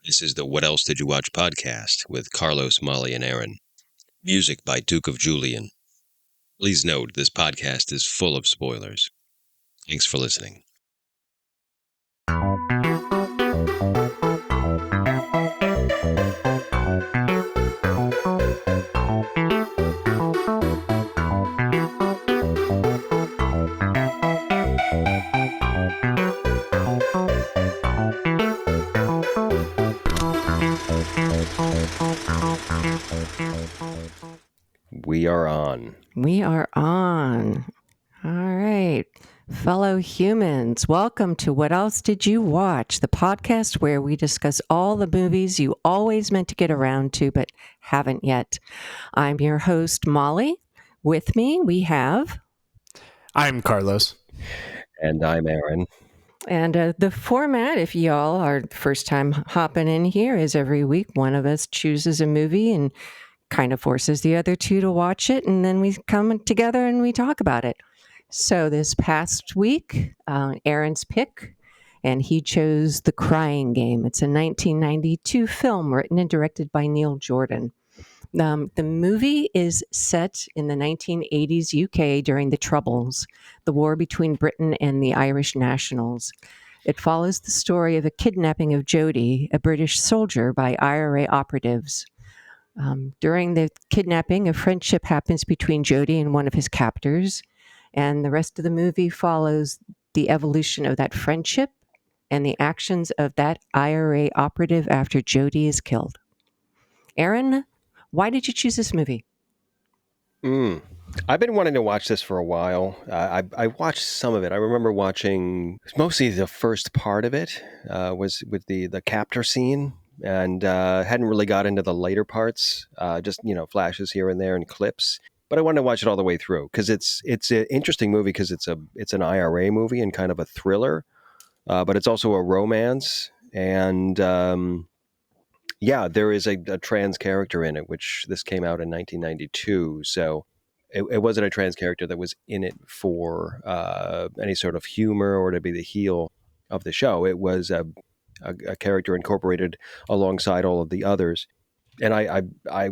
This is the What Else Did You Watch podcast with Carlos, Molly, and Aaron. Music by Duke of Julian. Please note this podcast is full of spoilers. Thanks for listening. We are on. We are on. All right. Fellow humans, welcome to What Else Did You Watch? The podcast where we discuss all the movies you always meant to get around to but haven't yet. I'm your host, Molly. With me, we have... I'm Carlos. And I'm Aaron. And the format, if y'all are first time hopping in here, is every week one of us chooses a movie and kind of forces the other two to watch it, and then we come together and we talk about it. So this past week, Aaron's pick, and he chose The Crying Game. It's a 1992 film written and directed by Neil Jordan. The movie is set in the 1980s UK during the Troubles, the war between Britain and the Irish Nationals. It follows the story of a kidnapping of Jody, a British soldier, by IRA operatives. During the kidnapping, a friendship happens between Jody and one of his captors, and the rest of the movie follows the evolution of that friendship and the actions of that IRA operative after Jody is killed. Aaron, why did you choose this movie? I've been wanting to watch this for a while. I watched some of it. I remember watching mostly the first part of it, was with the captor scene, and hadn't really got into the later parts, just, flashes here and there and clips. But I wanted to watch it all the way through because it's an interesting movie because it's an IRA movie and kind of a thriller, but it's also a romance. And there is a trans character in it, which this came out in 1992. So it wasn't a trans character that was in it for any sort of humor or to be the heel of the show. It was a character incorporated alongside all of the others. And I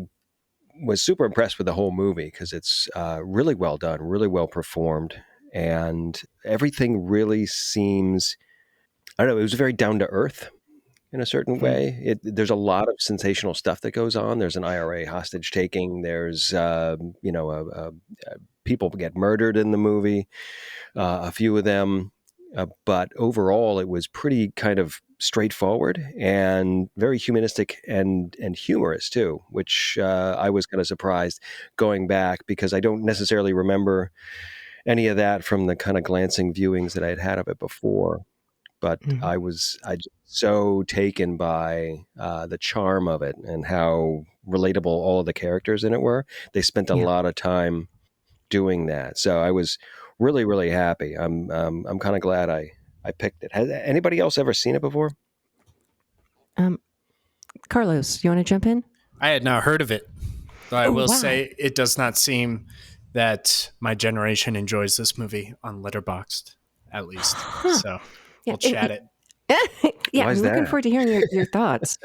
was super impressed with the whole movie because it's really well done, really well performed. And everything really seems, I don't know, it was very down to earth in a certain way. There's a lot of sensational stuff that goes on. There's an IRA hostage taking. There's, people get murdered in the movie, a few of them. But overall, it was pretty kind of straightforward and very humanistic and humorous too, which I was kind of surprised going back because I don't necessarily remember any of that from the kind of glancing viewings that I had of it before. But I was just so taken by the charm of it and how relatable all of the characters in it were. They spent a lot of time doing that, so I was really, really happy. I'm kind of glad I picked it. Has anybody else ever seen it before? Carlos, you want to jump in? I had not heard of it. But I will say it does not seem that my generation enjoys this movie on Letterboxd, at least. So we'll chat it. I'm looking forward to hearing your thoughts.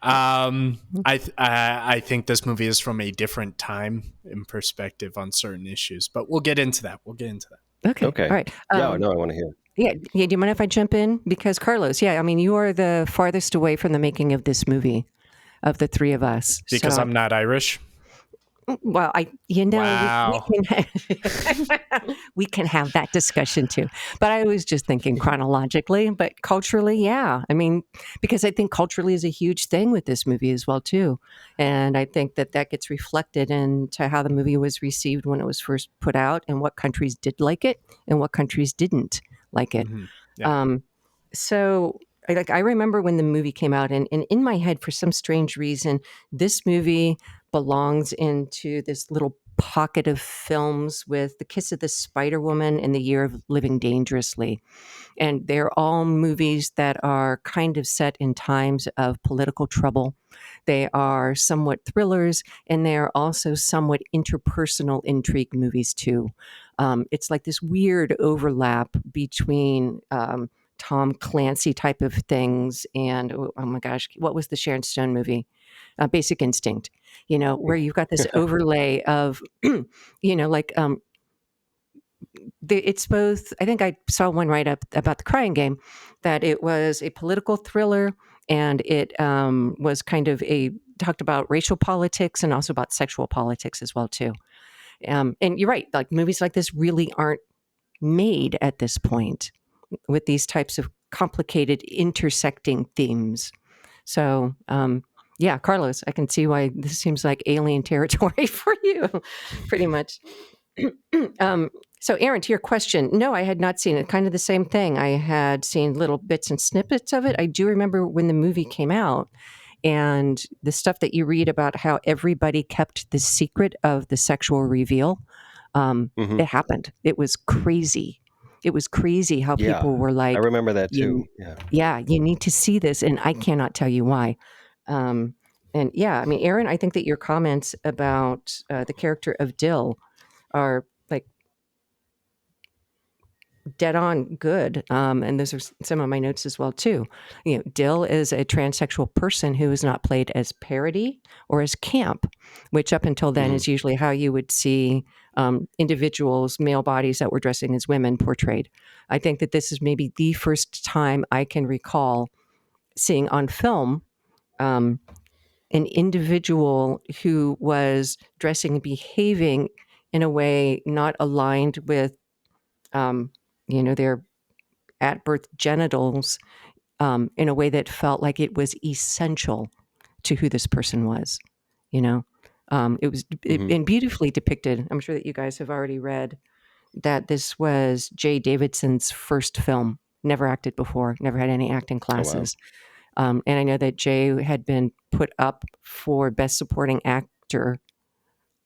I think this movie is from a different time and perspective on certain issues, but we'll get into that. Okay. All right. I want to hear. Yeah. Do you mind if I jump in? Because Carlos, you are the farthest away from the making of this movie of the three of us. Because I'm not Irish? Well, Wow. we can have that discussion too. But I was just thinking chronologically, but culturally, yeah. I mean, because I think culturally is a huge thing with this movie as well too. And I think that gets reflected into how the movie was received when it was first put out and what countries did like it and what countries didn't like it. Mm-hmm. Yeah. So I remember when the movie came out and in my head, for some strange reason, this movie belongs into this little pocket of films with The Kiss of the Spider Woman and The Year of Living Dangerously. And they're all movies that are kind of set in times of political trouble. They are somewhat thrillers, and they are also somewhat interpersonal intrigue movies too. It's like this weird overlap between Tom Clancy type of things. And oh my gosh, what was the Sharon Stone movie? Basic Instinct, where you've got this overlay of, like it's both. I think I saw one write up about The Crying Game, that it was a political thriller, and it was kind of talked about racial politics and also about sexual politics as well too. And you're right, like movies like this really aren't made at this point with these types of complicated intersecting themes. So, yeah, Carlos, I can see why this seems like alien territory for you, pretty much. So, Aaron, to your question, no, I had not seen it. Kind of the same thing. I had seen little bits and snippets of it. I do remember when the movie came out, and the stuff that you read about how everybody kept the secret of the sexual reveal. It happened. It was crazy. It was crazy how people were like, I remember that too. Yeah, you need to see this, and I cannot tell you why. And yeah, I mean, Aaron, I think that your comments about the character of Dill are like dead on good. And those are some of my notes as well too. Dill is a transsexual person who is not played as parody or as camp, which up until then is usually how you would see individuals, male bodies that were dressing as women portrayed. I think that this is maybe the first time I can recall seeing on film an individual who was dressing and behaving in a way not aligned with their at birth genitals in a way that felt like it was essential to who this person was. It was and beautifully depicted. I'm sure that you guys have already read that this was Jay Davidson's first film. Never acted before, never had any acting classes. Oh, wow. And I know that Jay had been put up for Best Supporting Actor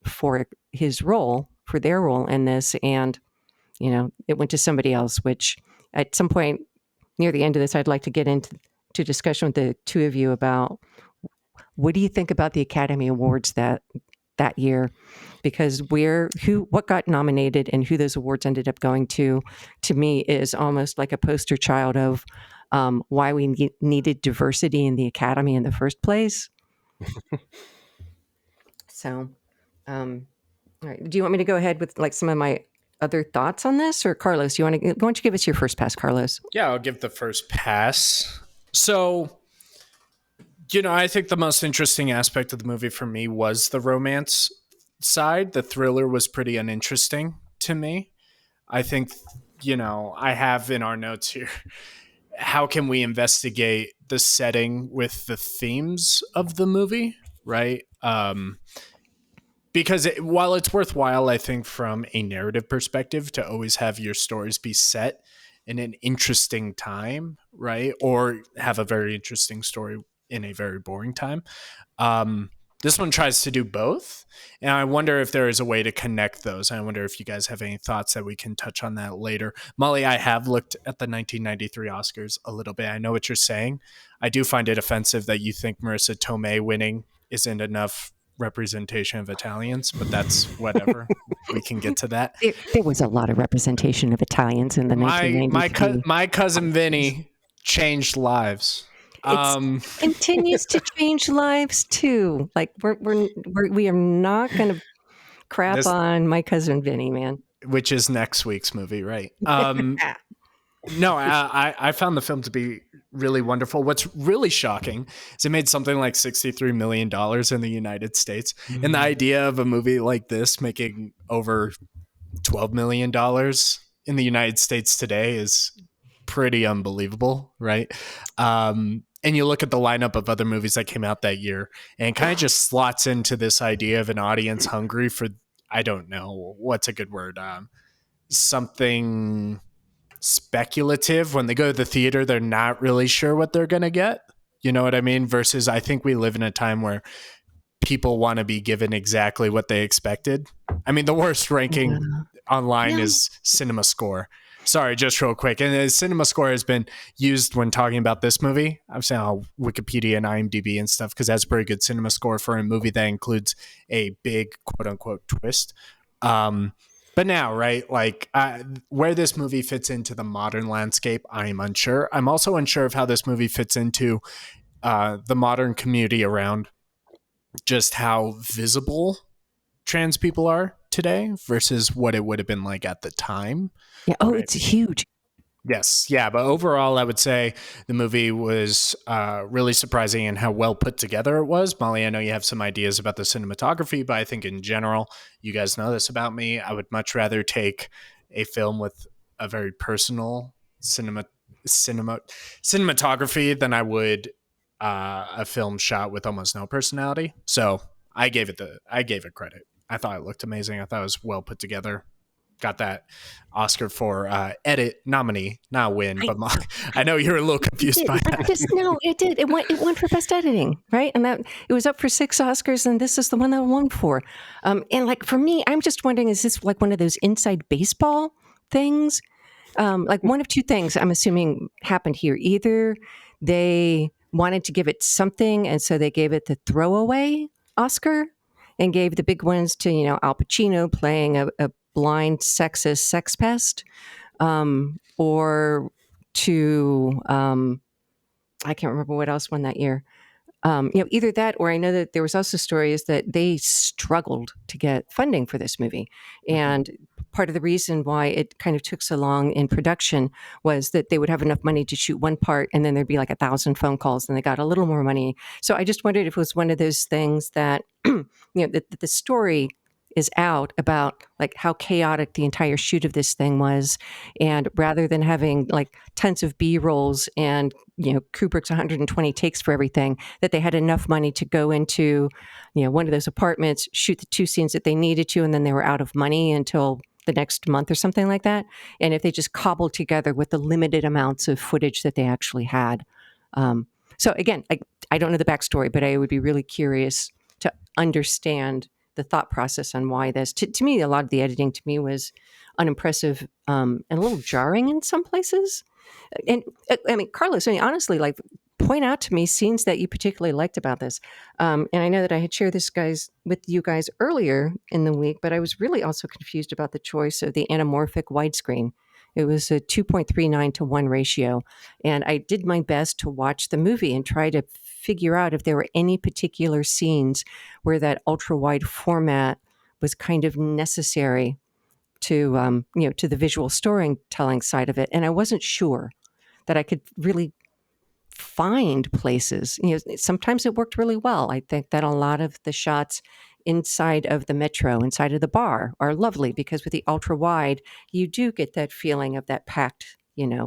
for his role, for their role in this. And, it went to somebody else, which at some point near the end of this, I'd like to get into discussion with the two of you about what do you think about the Academy Awards that year? Because what got nominated and who those awards ended up going to me is almost like a poster child of why we needed diversity in the Academy in the first place. So, all right. Do you want me to go ahead with like some of my other thoughts on this, or Carlos, why don't you give us your first pass, Carlos? Yeah, I'll give the first pass. So, I think the most interesting aspect of the movie for me was the romance side. The thriller was pretty uninteresting to me. I think, I have in our notes here, how can we investigate the setting with the themes of the movie, right? Because while it's worthwhile, I think from a narrative perspective to always have your stories be set in an interesting time, right? Or have a very interesting story in a very boring time. This one tries to do both. And I wonder if there is a way to connect those. I wonder if you guys have any thoughts that we can touch on that later. Molly, I have looked at the 1993 Oscars a little bit. I know what you're saying. I do find it offensive that you think Marissa Tomei winning isn't enough representation of Italians, but that's whatever. We can get to that. There was a lot of representation of Italians in the 1990s. My cousin Vinny changed lives. It continues to change lives too. Like we are not going to crap on My Cousin Vinny, man. Which is next week's movie, right? No, I found the film to be really wonderful. What's really shocking is it made something like $63 million in the United States. Mm-hmm. And the idea of a movie like this making over $12 million in the United States today is pretty unbelievable, right? And you look at the lineup of other movies that came out that year, and it kind of just slots into this idea of an audience hungry for, I don't know, what's a good word? Something speculative. When they go to the theater, they're not really sure what they're going to get. You know what I mean? Versus I think we live in a time where people want to be given exactly what they expected. I mean, the worst ranking online is Cinema Score. Sorry, just real quick. And the Cinema Score has been used when talking about this movie. I'm saying on Wikipedia and IMDb and stuff because that's a pretty good Cinema Score for a movie that includes a big quote unquote twist. But But now, right, like where this movie fits into the modern landscape, I'm unsure. I'm also unsure of how this movie fits into the modern community around just how visible trans people are today versus what it would have been like at the time. Yeah. Oh, Right. it's huge. Yes, yeah, but overall, I would say the movie was really surprising in how well put together it was. Molly, I know you have some ideas about the cinematography, but I think in general, you guys know this about me. I would much rather take a film with a very personal cinema cinematography than I would a film shot with almost no personality. So I gave it credit. I thought it looked amazing. I thought it was well put together. Got that Oscar for edit nominee, not win, I but I know you're a little it confused did. by I that. just no, it did. It won for best editing, right? And that it was up for 6 Oscars, and this is the one that it won for. And like for me, I'm just wondering, is this like one of those inside baseball things? Like one of two things I'm assuming happened here. Either they wanted to give it something, and so they gave it the throwaway Oscar and gave the big ones to, Al Pacino playing a blind sexist sex pest, or to I can't remember what else won that year. Either that, or I know that there was also stories that they struggled to get funding for this movie. Mhm. And part of the reason why it kind of took so long in production was that they would have enough money to shoot one part, and then there'd be like 1,000 phone calls, and they got a little more money. So I just wondered if it was one of those things that, that the story is out about like how chaotic the entire shoot of this thing was. And rather than having like tons of B-rolls and, Kubrick's 120 takes for everything, that they had enough money to go into, one of those apartments, shoot the 2 scenes that they needed to, and then they were out of money until the next month or something like that. And if they just cobbled together with the limited amounts of footage that they actually had. Um, so again, I don't know the backstory, but I would be really curious to understand the thought process on why this. To me, a lot of the editing to me was unimpressive, and a little jarring in some places. And I mean, Carlos, I mean, honestly, like, point out to me scenes that you particularly liked about this. And I know that I had shared this with you guys earlier in the week, but I was really also confused about the choice of the anamorphic widescreen. It was a 2.39 to 1 ratio. And I did my best to watch the movie and try to figure out if there were any particular scenes where that ultra wide format was kind of necessary to, to the visual storytelling side of it. And I wasn't sure that I could really find places. Sometimes it worked really well. I think that a lot of the shots inside of the metro, inside of the bar, are lovely because with the ultra wide, you do get that feeling of that packed,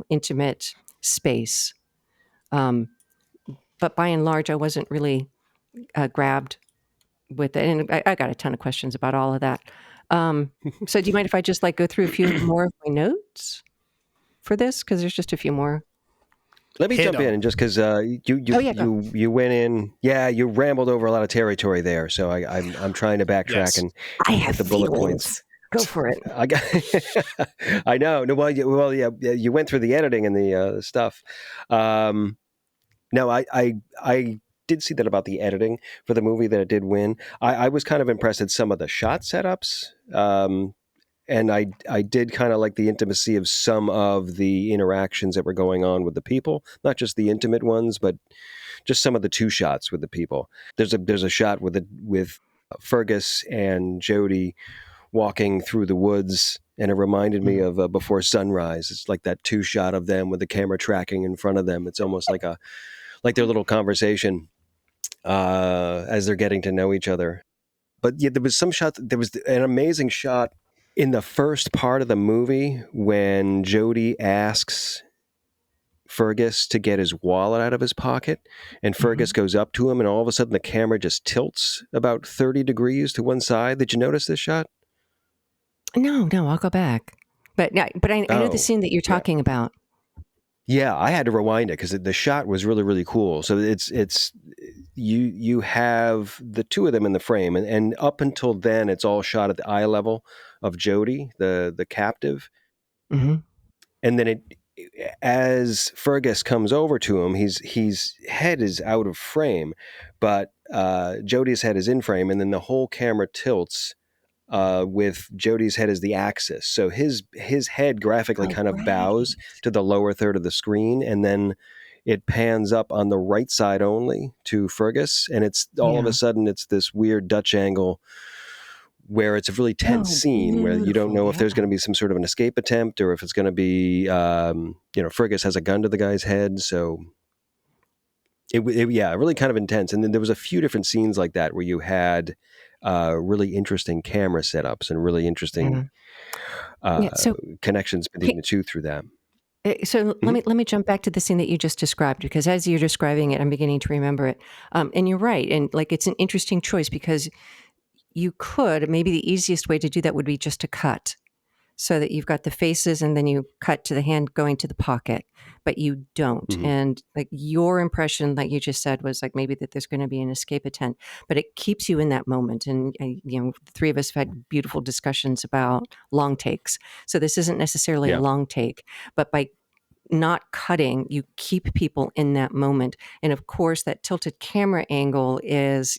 intimate space. Um, but by and large, I wasn't really grabbed with it, and I got a ton of questions about all of that. So, do you mind if I just like go through a few more of my notes for this? Because there's just a few more. Let me Hit jump in, them. and just because Oh yeah, go. you went in, yeah, you rambled over a lot of territory there, so I'm trying to backtrack Yes. and I hit have the bullet points. feelings. Go for it. I got, I know. No, yeah, you went through the editing and the stuff. No, I did see that about the editing for the movie that it did win. I was kind of impressed at some of the shot setups. And I did kind of like the intimacy of some of the interactions that were going on with the people, not just the intimate ones, but just some of the two shots with the people. There's a shot with Fergus and Jody walking through the woods, and it reminded me Mhm. of Before Sunrise. It's like that two shot of them with the camera tracking in front of them. It's almost like their little conversation as they're getting to know each other. But yeah, there was some shot. There was an amazing shot in the first part of the movie when Jody asks Fergus to get his wallet out of his pocket, and Fergus Mhm. goes up to him, and all of a sudden the camera just tilts about 30 degrees to one side. Did you notice this shot? No, no, I'll go back. But no, but I know the Oh, scene that you're yeah. talking about. Yeah, I had to rewind it because the shot was really, really cool. So it's you have the two of them in the frame, and up until then, it's all shot at the eye level of Jody, the captive, Hmm. and then as Fergus comes over to him, he's head is out of frame, but Jody's head is in frame, and then the whole camera tilts with Jody's head as the axis. So his head graphically Oh, kind of bows right. to the lower third of the screen, and then it pans up on the right side only to Fergus, and it's all of a Yeah. sudden it's this weird Dutch angle where it's a really tense Oh, scene where you don't beautiful. know if Yeah. there's going to be some sort of an escape attempt or if it's going to be, Fergus has a gun to the guy's head. So yeah, really kind of intense. And then there was a few different scenes like that where you had really interesting camera setups and really interesting Yeah. Yeah. So, connections between the two through that. so let Mhm. me jump back to the scene that you just described, because as you're describing it, I'm beginning to remember it. And you're right, and like it's an interesting choice because you could maybe the easiest way to do that would be just to cut, so that you've got the faces and then you cut to the hand going to the pocket, but you don't. Mhm. And like your impression, like you just said, was like maybe that there's going to be an escape attempt, but it keeps you in that moment. And, the three of us have had beautiful discussions about long takes. So this isn't necessarily a Yeah. long take, but by not cutting, you keep people in that moment. And of course, that tilted camera angle is,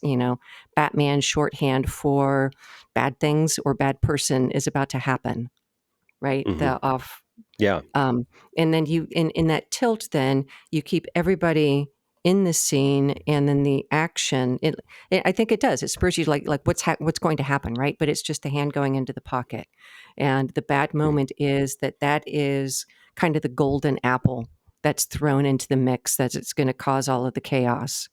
Batman shorthand for bad things or bad person is about to happen, right? Mhm. The off, Yeah. um, and then you in that tilt, then you keep everybody in the scene, and then the action. I think it does. It spurs you like what's going to happen, right? But it's just the hand going into the pocket, and the bad Mhm. moment is that is kind of the golden apple that's thrown into the mix. That it's going to cause all of the chaos.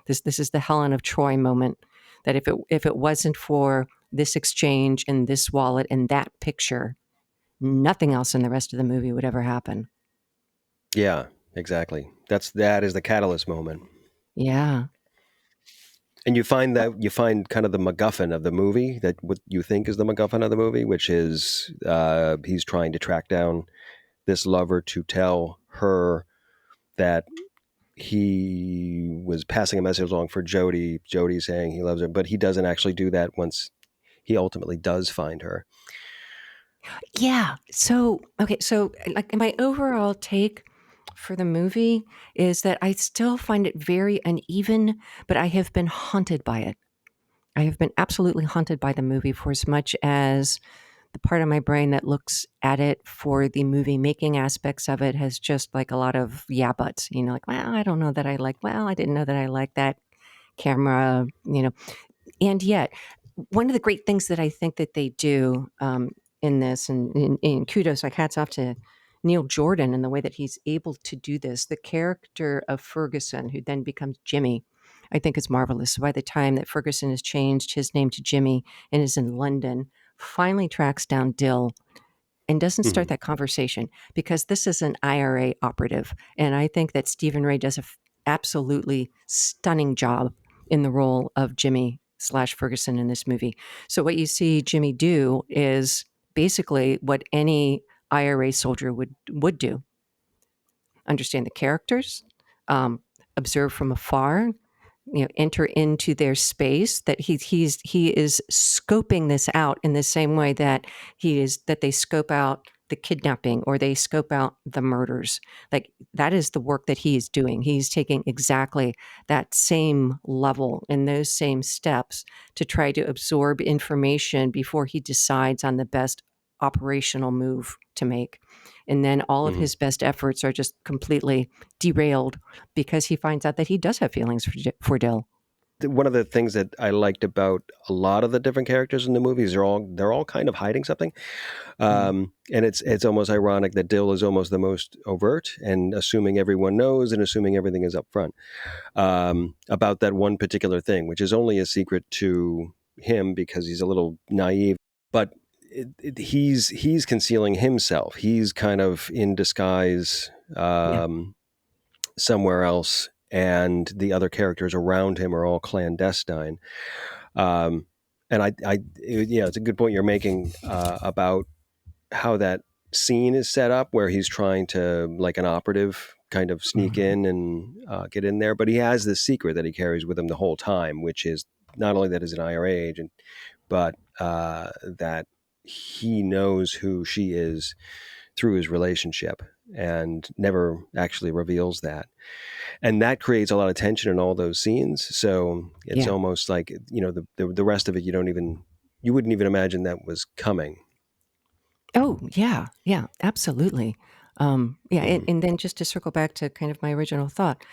This is the Helen of Troy moment. That if it wasn't for this exchange and this wallet and that picture, nothing else in the rest of the movie would ever happen. Yeah. Exactly. That is the catalyst moment. Yeah. And you find kind of the MacGuffin of the movie, that what you think is the MacGuffin of the movie, which is he's trying to track down this lover to tell her that he was passing a message along for Jody. Jody saying he loves her, but he doesn't actually do that once he ultimately does find her. Yeah. So, okay. So, like, my overall take for the movie is that I still find it very uneven, but I have been haunted by it. I have been absolutely haunted by the movie for as much as the part of my brain that looks at it for the movie making aspects of it has just like a lot of yeah buts, like, well, I don't know that I like, well, I didn't know that I like that camera, and yet, one of the great things that I think that they do in this, and kudos, like hats off to Neil Jordan and the way that he's able to do this. The character of Ferguson, who then becomes Jimmy, I think is marvelous. So by the time that Ferguson has changed his name to Jimmy and is in London, finally tracks down Dill and doesn't start Mhm. that conversation because this is an IRA operative. And I think that Stephen Ray does a absolutely stunning job in the role of Jimmy/Ferguson in this movie. So what you see Jimmy do is basically what any IRA soldier would do: understand the characters, observe from afar, enter into their space. That he is scoping this out in the same way that they scope out the kidnapping or they scope out the murders. Like that is the work that he is doing. He's taking exactly that same level and those same steps to try to absorb information before he decides on the best operational move to make. And then all of Mhm. his best efforts are just completely derailed because he finds out that he does have feelings for Dill. One of the things that I liked about a lot of the different characters in the movies, they're all kind of hiding something. Mm. And it's almost ironic that Dill is almost the most overt and assuming everyone knows and assuming everything is up front about that one particular thing, which is only a secret to him because he's a little naive. But he's concealing himself. He's kind of in disguise Yeah. somewhere else, and the other characters around him are all clandestine. Um, and yeah, it's a good point you're making about how that scene is set up where he's trying to, like an operative, kind of sneak Mhm. in and get in there. But he has this secret that he carries with him the whole time, which is not only that he's an IRA agent, but that he knows who she is through his relationship and never actually reveals that. And that creates a lot of tension in all those scenes. So it's Yeah. almost like, the rest of it, you don't even. you wouldn't even imagine that was coming. Oh, yeah. Yeah, absolutely. Yeah, Hmm. and then just to circle back to kind of my original thought,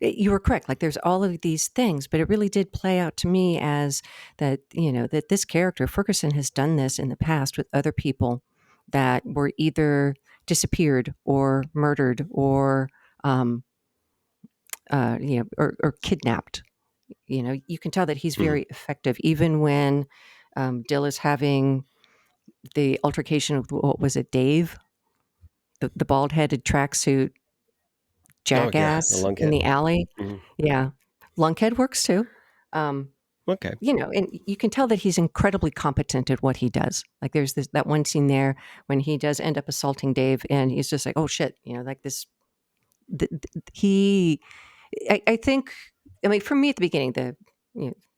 you were correct. Like, there's all of these things, but it really did play out to me as that, that this character, Ferguson, has done this in the past with other people that were either disappeared or murdered or, or kidnapped. You can tell that he's Hmm. very effective, even when Dill is having the altercation with, what was it, Dave? The bald-headed tracksuit Oh yeah, the jackass in lunkhead. the alley. Hmm. Yeah. Lunkhead works too. Um, Okay. and you can tell that he's incredibly competent at what he does. Like, there's that one scene there when he does end up assaulting Dave, and he's just like, "Oh shit," like this. He, I think, I mean, for me at the beginning,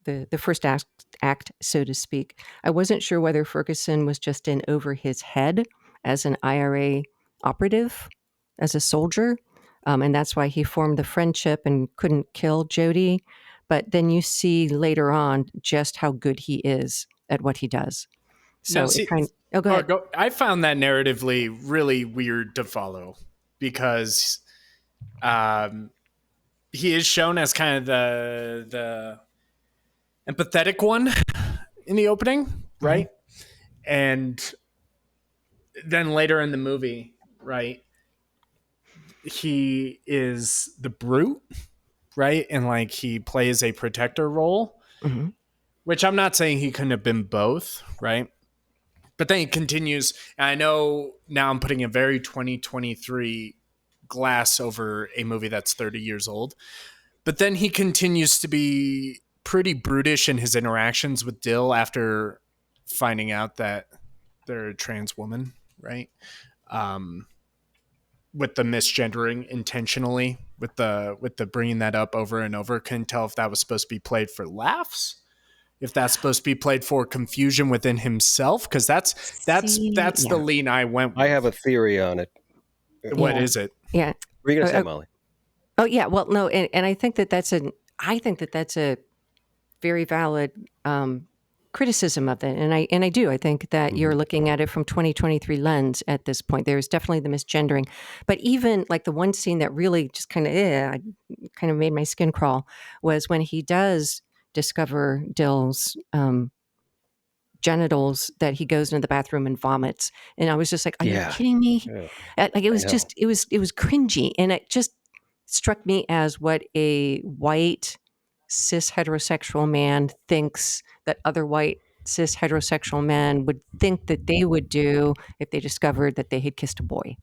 the first act, so to speak, I wasn't sure whether Ferguson was just in over his head as an IRA operative, as a soldier, and that's why he formed the friendship and couldn't kill Jody. But then you see later on just how good he is at what he does. Now, So it see, kind. Oh, go or ahead. go. I found that narratively really weird to follow because um, he is shown as kind of the empathetic one in the opening, Mhm. right? And then later in the movie, right, he is the brute, right? And like he plays a protector role, Mhm. which I'm not saying he couldn't have been both, right? But then he continues. And I know now I'm putting a very 2023 glass over a movie that's 30 years old. But then he continues to be pretty brutish in his interactions with Dill after finding out that they're a trans woman, right? Um, with the misgendering intentionally, with the bringing that up over and over. Couldn't tell if that was supposed to be played for laughs, if that's supposed to be played for confusion within himself, because See, that's the yeah, lean I went I have with. a theory on it. What yeah, is it? yeah. What are you gonna say, Uh, Molly? Oh yeah, well, no, and I think that that's a very valid criticism of it, and I do. I think that Hmm. you're looking at it from 2023 lens at this point. There's definitely the misgendering, but even like the one scene that really just kind of kind of made my skin crawl was when he does discover Dill's genitals, that he goes into the bathroom and vomits, and I was just like, "Are you Yeah, kidding me?" yeah, Like, it I was know. just it was cringy, and it just struck me as what a white cis heterosexual man thinks that other white cis heterosexual men would think that they would do if they discovered that they had kissed a boy.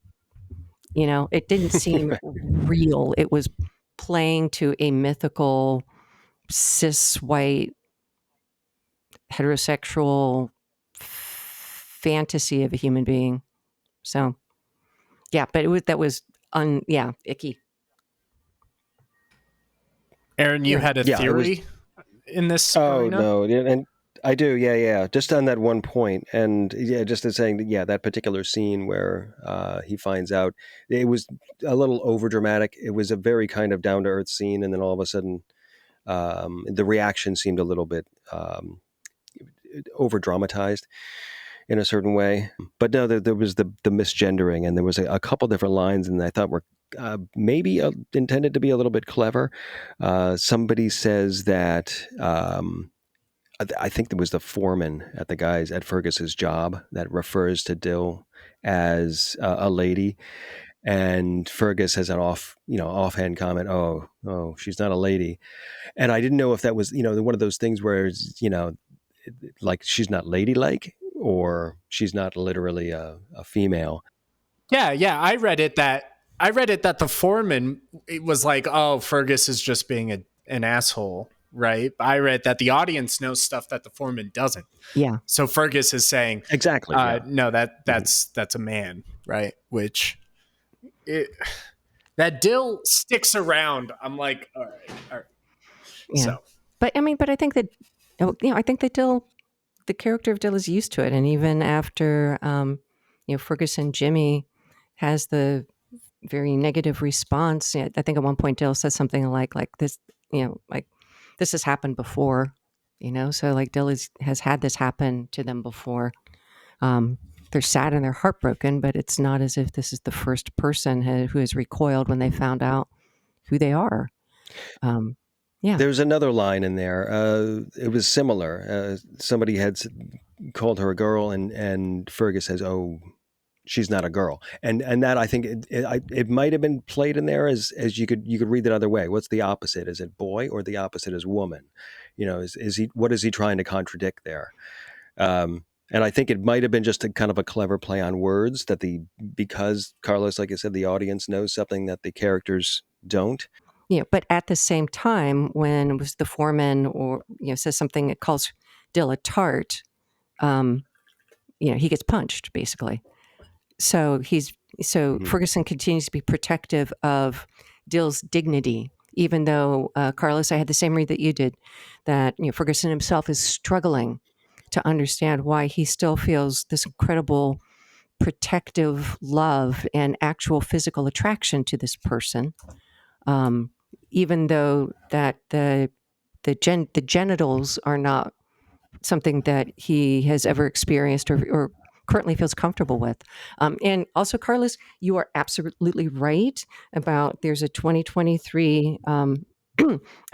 It didn't seem real. It was playing to a mythical cis white heterosexual fantasy of a human being. So yeah, but that was yeah, icky. Aaron, you Yeah. had a Yeah, it was. theory in this Oh arena? no, yeah, and I do. Yeah, yeah. Just on that one point, and yeah, just as saying that. Yeah, that particular scene where he finds out, it was a little over dramatic. It was a very kind of down to earth scene, and then all of a sudden, the reaction seemed a little bit over dramatized in a certain way. But no, there was the misgendering, and there was a couple different lines, and I thought were maybe intended to be a little bit clever. Somebody says that. I think there was the foreman at Fergus's job that refers to Dill as a lady, and Fergus has an offhand comment. Oh, she's not a lady, and I didn't know if that was one of those things where like she's not ladylike or she's not literally a female. Yeah, yeah. I read it that the foreman, it was like, oh, Fergus is just being an asshole, right? I read that the audience knows stuff that the foreman doesn't. Yeah. So Fergus is saying, Exactly. Yeah. no, that Mhm. that's a man, right? Which it, that Dill sticks around. I'm like, all right, all right. Yeah. So But I mean, I think that, I think that the character of Dill is used to it. And even after, Ferguson Jimmy has the very negative response, I think at one point Dill says something like this, like, this has happened before. So like Dill has had this happen to them before. Um, they're sad and they're heartbroken, but it's not as if this is the first person who has recoiled when they found out who they are. Um, yeah. There's another line in there. It was similar. Somebody had called her a girl, and Fergus says, "Oh, she's not a girl," and that, I think, it might have been played in there as you could read it other way. What's the opposite? Is it boy, or the opposite is woman? Is he, what is he trying to contradict there? And I think it might have been just a kind of a clever play on words, that because Carlos, like I said, the audience knows something that the characters don't. But at the same time, when it was the foreman or says something that calls Dill a tart, um, he gets punched basically. So Mhm. Ferguson continues to be protective of Dill's dignity, even though Carlos, I had the same read that you did, that Ferguson himself is struggling to understand why he still feels this incredible protective love and actual physical attraction to this person, um, even though that the genitals are not something that he has ever experienced or currently feels comfortable with. And also, Carlos, you are absolutely right about there's a 2023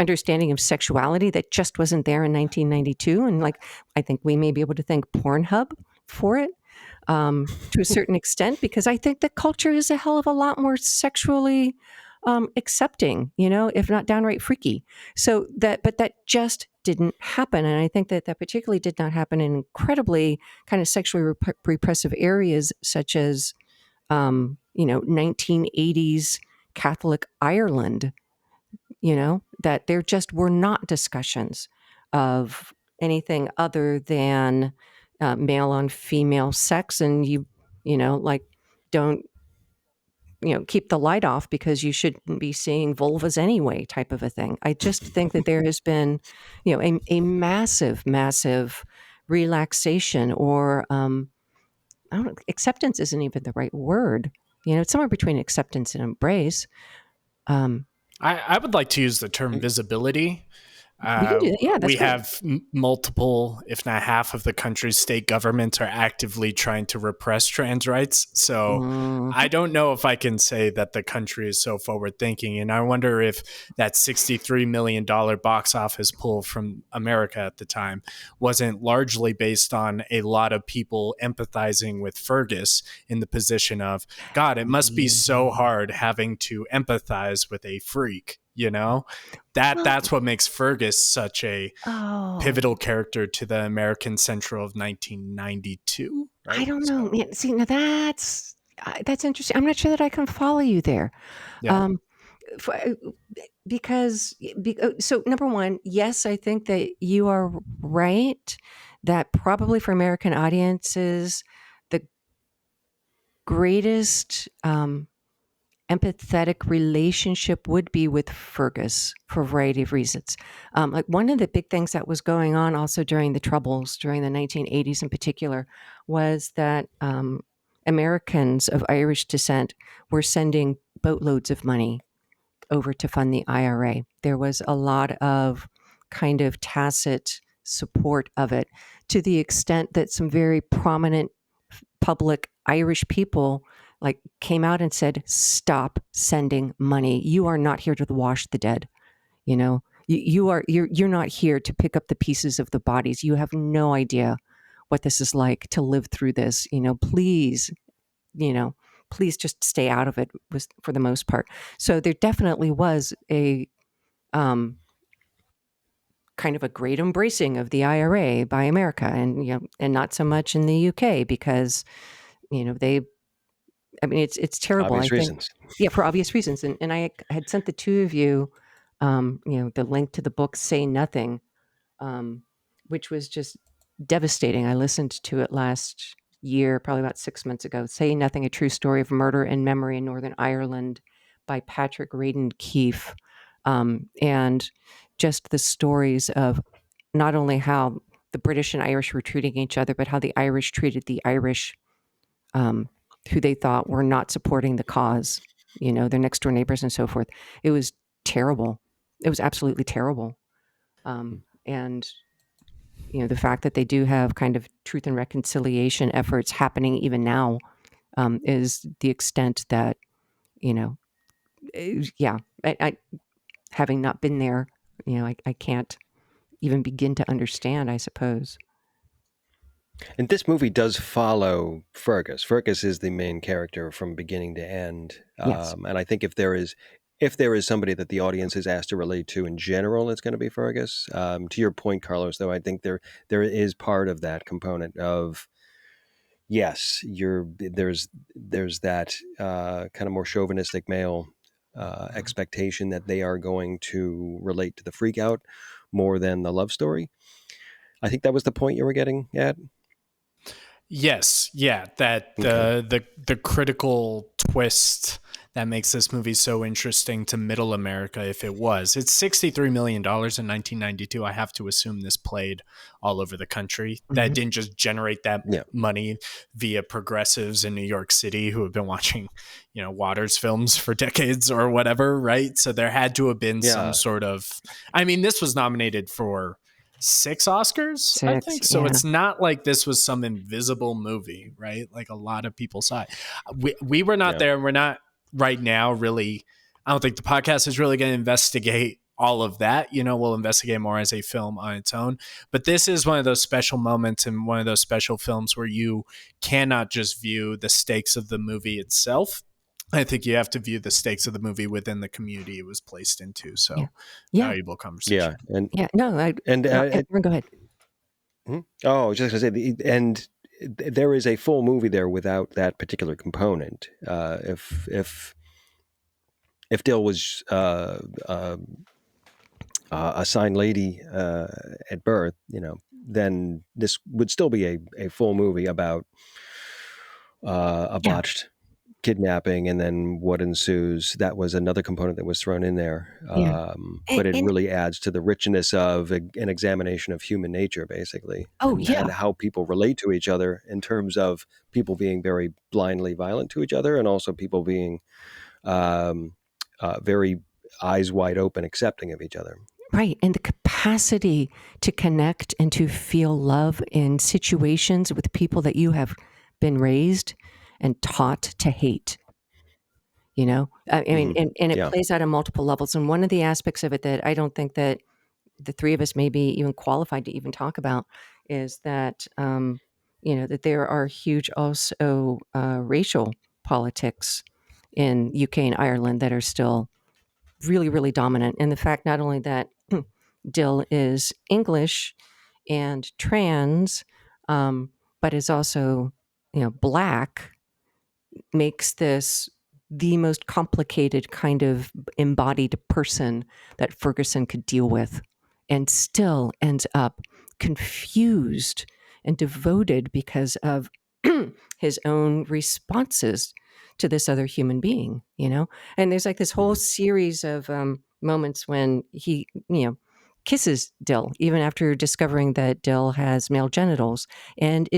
understanding of sexuality that just wasn't there in 1992. And like, I think we may be able to thank Pornhub for it to a certain extent, because I think the culture is a hell of a lot more sexually accepting, if not downright freaky. But that just didn't happen. And I think that particularly did not happen in incredibly kind of sexually repressive areas, such as, 1980s Catholic Ireland, that there just were not discussions of anything other than male on female sex. And like, don't, keep the light off because you shouldn't be seeing vulvas anyway, type of a thing. I just think that there has been, a massive, massive relaxation or, I don't know, acceptance isn't even the right word. It's somewhere between acceptance and embrace. Um, I would like to use the term visibility. we can do that. Yeah, that's We great. have multiple, if not half, of the country's state governments are actively trying to repress trans rights. So I Mhm. don't know if I can say that the country is so forward thinking. And I wonder if that $63 million box office pull from America at the time wasn't largely based on a lot of people empathizing with Fergus in the position of, God, it must be so Yeah. hard having to empathize with a freak, you know? Well, That's what makes Fergus such a oh, pivotal character to the American Central of 1992, I right? don't know. So, Man, see, now that's interesting. I'm not sure that I can follow you there. yeah. Um, f- uh, because so number one, yes, I think that you are right that probably for American audiences, the greatest empathetic relationship would be with Fergus for a variety of reasons. Like one of the big things that was going on also during the Troubles, during the 1980s in particular, was that Americans of Irish descent were sending boatloads of money over to fund the IRA. There was a lot of kind of tacit support of it, to the extent that some very prominent public Irish people like came out and said, "Stop sending money. You are not here to wash the dead. You're not here to pick up the pieces of the bodies. You have no idea what this is like to live through this. Please, you know, please just stay out of it." Was for the most part. So there definitely was a um, kind of a great embracing of the IRA by America, and and not so much in the UK because they. I mean, it's terrible. I Obvious think, reasons. yeah, for obvious reasons. And I had sent the two of you, the link to the book "Say Nothing," um, which was just devastating. I listened to it last year, probably about 6 months ago. "Say Nothing: A True Story of Murder and Memory in Northern Ireland" by Patrick Radden Keefe, and just the stories of not only how the British and Irish were treating each other, but how the Irish treated the Irish, um, who they thought were not supporting the cause, their next door neighbors and so forth. It was terrible. It was absolutely terrible. And the fact that they do have kind of truth and reconciliation efforts happening even now is the extent that, you know, yeah, I having not been there, I can't even begin to understand, I suppose. And this movie does follow Fergus. Fergus is the main character from beginning to end, Yes. and I think if there is somebody that the audience is asked to relate to in general, it's going to be Fergus. To your point, Carlos, though, I think there is part of that component of yes, there's that kind of more chauvinistic male expectation that they are going to relate to the freak out more than the love story. I think that was the point you were getting at. Yes, yeah, that Okay. the critical twist that makes this movie so interesting to middle America, if it was. It's $63 million in 1992. I have to assume this played all over the country. That Hmm. didn't just generate that Yeah. money via progressives in New York City who have been watching, Waters films for decades or whatever, right? So there had to have been some Yeah. sort of, I mean, this was nominated for 6 Oscars, I Six, think. So yeah, it's not like this was some invisible movie, right? Like a lot of people saw it. We were not Yeah. there, and we're not right now really. I don't think the podcast is really going to investigate all of that. We'll investigate more as a film on its own. But this is one of those special moments and one of those special films where you cannot just view the stakes of the movie itself. I think you have to view the stakes of the movie within the community it was placed into. yeah, So yeah, valuable conversation. Yeah. And yeah. No, and go ahead. oh, I was just going to say, there is a full movie there without that particular component. If Dill was a signed lady at birth, then this would still be a full movie about a Yeah, botched kidnapping and then what ensues. That was another component that was thrown in there, yeah, but it and really adds to the richness of an examination of human nature, basically, oh and yeah, how people relate to each other in terms of people being very blindly violent to each other, and also people being um, very eyes wide open, accepting of each other. right. And the capacity to connect and to feel love in situations with people that you have been raised and taught to hate. I mean, Hmm. and it Yeah. plays out on multiple levels. And one of the aspects of it that I don't think that the three of us may be even qualified to even talk about is that that there are huge also racial politics in UK and Ireland that are still really really dominant. And the fact not only that Dill is English and trans, but is also black makes this the most complicated kind of embodied person that Ferguson could deal with, and still ends up confused and devoted because of his own responses to this other human being. And there's like this whole Hmm. series of moments when he kisses Dill even after discovering that Dill has male genitals, and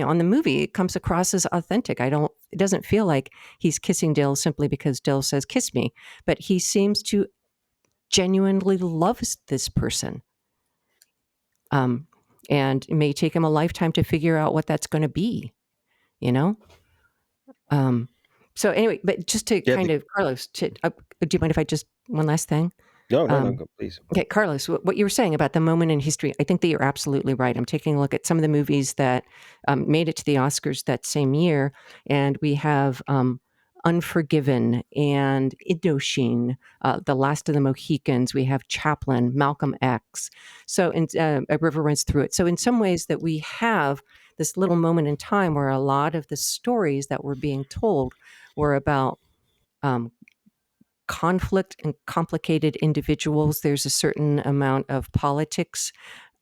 on the movie it comes across as authentic. It doesn't feel like he's kissing Dill simply because Dill says kiss me, but he seems to genuinely love this person. um, and it may take him a lifetime to figure out what that's going to be, you know um, so anyway, but just to Yeah. kind of Carlos, do you mind if I just one last thing? No, no, no. um, Go, please. Okay, Carlos, what you were saying about the moment in history, I think that you're absolutely right. I'm taking a look at some of the movies that made it to the Oscars that same year, and we have Unforgiven and Indochine, The Last of the Mohicans. We have Chaplin, Malcolm X. So, A River Runs Through It. So, in some ways, that we have this little moment in time where a lot of the stories that were being told were about um, conflict and complicated individuals. There's a certain amount of politics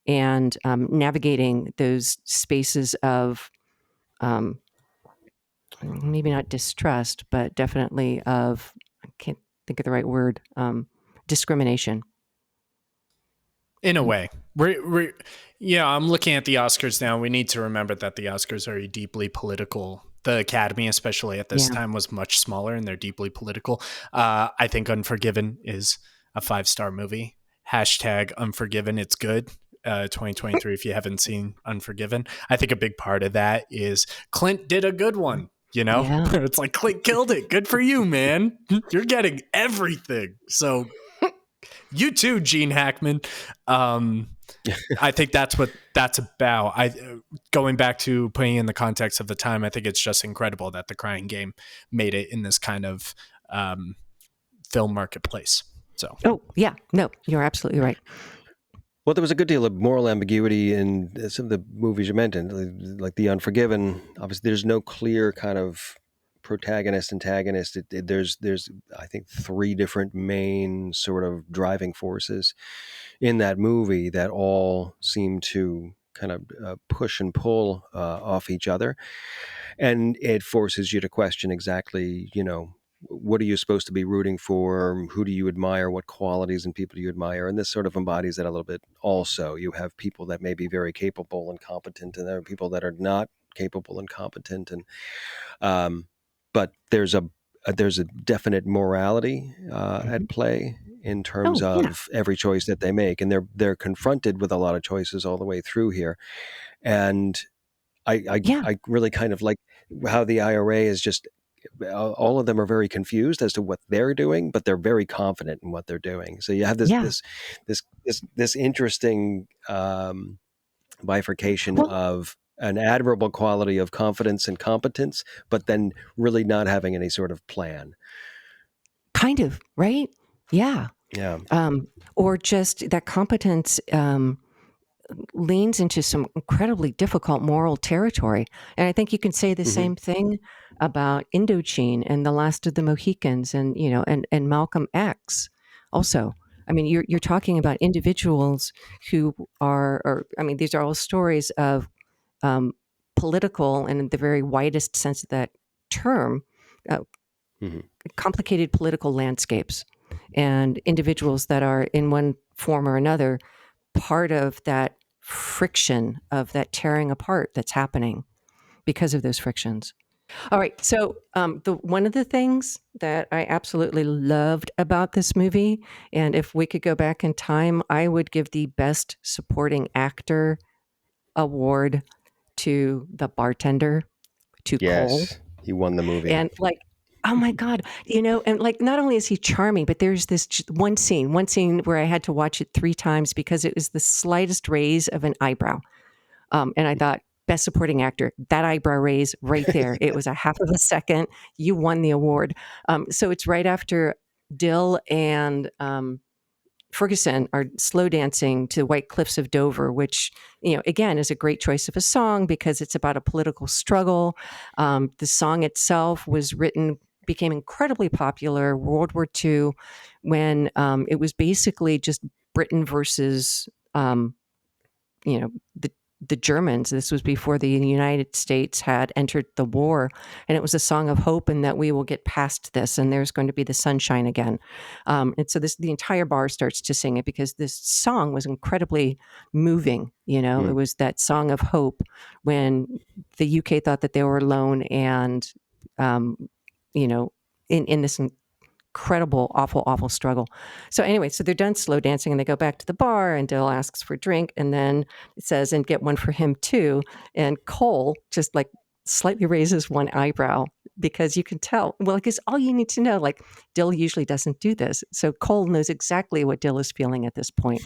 and navigating those spaces of um, maybe not distrust, but definitely of, I can't think of the right word, discrimination. In a way, we're yeah. I'm looking at the Oscars now. We need to remember that the Oscars are a deeply political. The Academy, especially at this Yeah. time, was much smaller and they're deeply political. I think Unforgiven is a 5-star movie. Hashtag Unforgiven. It's good. 2023, if you haven't seen Unforgiven. I think a big part of that is Clint did a good one. You know, Yeah. it's like Clint killed it. Good for you, man. You're getting everything. So you too, Gene Hackman. I think that's what that's about. Going back to putting in the context of the time, I think it's just incredible that The Crying Game made it in this kind of film marketplace. So, Oh, yeah. No, you're absolutely right. Well, there was a good deal of moral ambiguity in some of the movies you mentioned, like The Unforgiven. Obviously, there's no clear kind of protagonist, antagonist. There's I think three different main sort of driving forces in that movie that all seem to kind of push and pull off each other, and it forces you to question exactly, what are you supposed to be rooting for? Who do you admire? What qualities and people do you admire? And this sort of embodies that a little bit also. You have people that may be very capable and competent, and there are people that are not capable and competent. And but there's a definite morality Mhm. at play in terms Oh, yeah. of every choice that they make, and they're confronted with a lot of choices all the way through here. And Yeah. I really kind of like how the IRA is just all of them are very confused as to what they're doing, but they're very confident in what they're doing. So you have this Yeah. this this interesting bifurcation Well, of an admirable quality of confidence and competence, but then really not having any sort of plan. kind of, right? Yeah. Yeah. Um, or just that competence leans into some incredibly difficult moral territory. And I think you can say the Hmm. same thing about Indochine and The Last of the Mohicans and, and Malcolm X also. I mean, you're talking about individuals who are, or I mean, these are all stories of um, political and in the very widest sense of that term, uh, Hmm. complicated political landscapes and individuals that are in one form or another part of that friction of that tearing apart that's happening because of those frictions. All right, so the one of the things that I absolutely loved about this movie, and if we could go back in time, I would give the best supporting actor award to the bartender, to Cole. Yes, he won the movie. And like, oh my God, and like not only is he charming, but there's this one scene where I had to watch it 3 times because it was the slightest raise of an eyebrow. And I thought, best supporting actor, that eyebrow raise right there. It was a half of a second. You won the award. So it's right after Dill and Ferguson are slow dancing to the White Cliffs of Dover, which, again, is a great choice of a song because it's about a political struggle. The song itself was written, became incredibly popular World War II when it was basically just Britain versus, you know, the Germans. This was before the United States had entered the war, and it was a song of hope and that we will get past this, and there's going to be the sunshine again. And so the entire bar starts to sing it because this song was incredibly moving. It Mm. was that song of hope when the UK thought that they were alone, and um, you know, in this incredible, awful, awful struggle. So anyway, so they're done slow dancing and they go back to the bar and Dill asks for a drink and then it says, and get one for him too. And Cole just like slightly raises one eyebrow because you can tell, well, because all you need to know, like Dill usually doesn't do this. So Cole knows exactly what Dill is feeling at this point.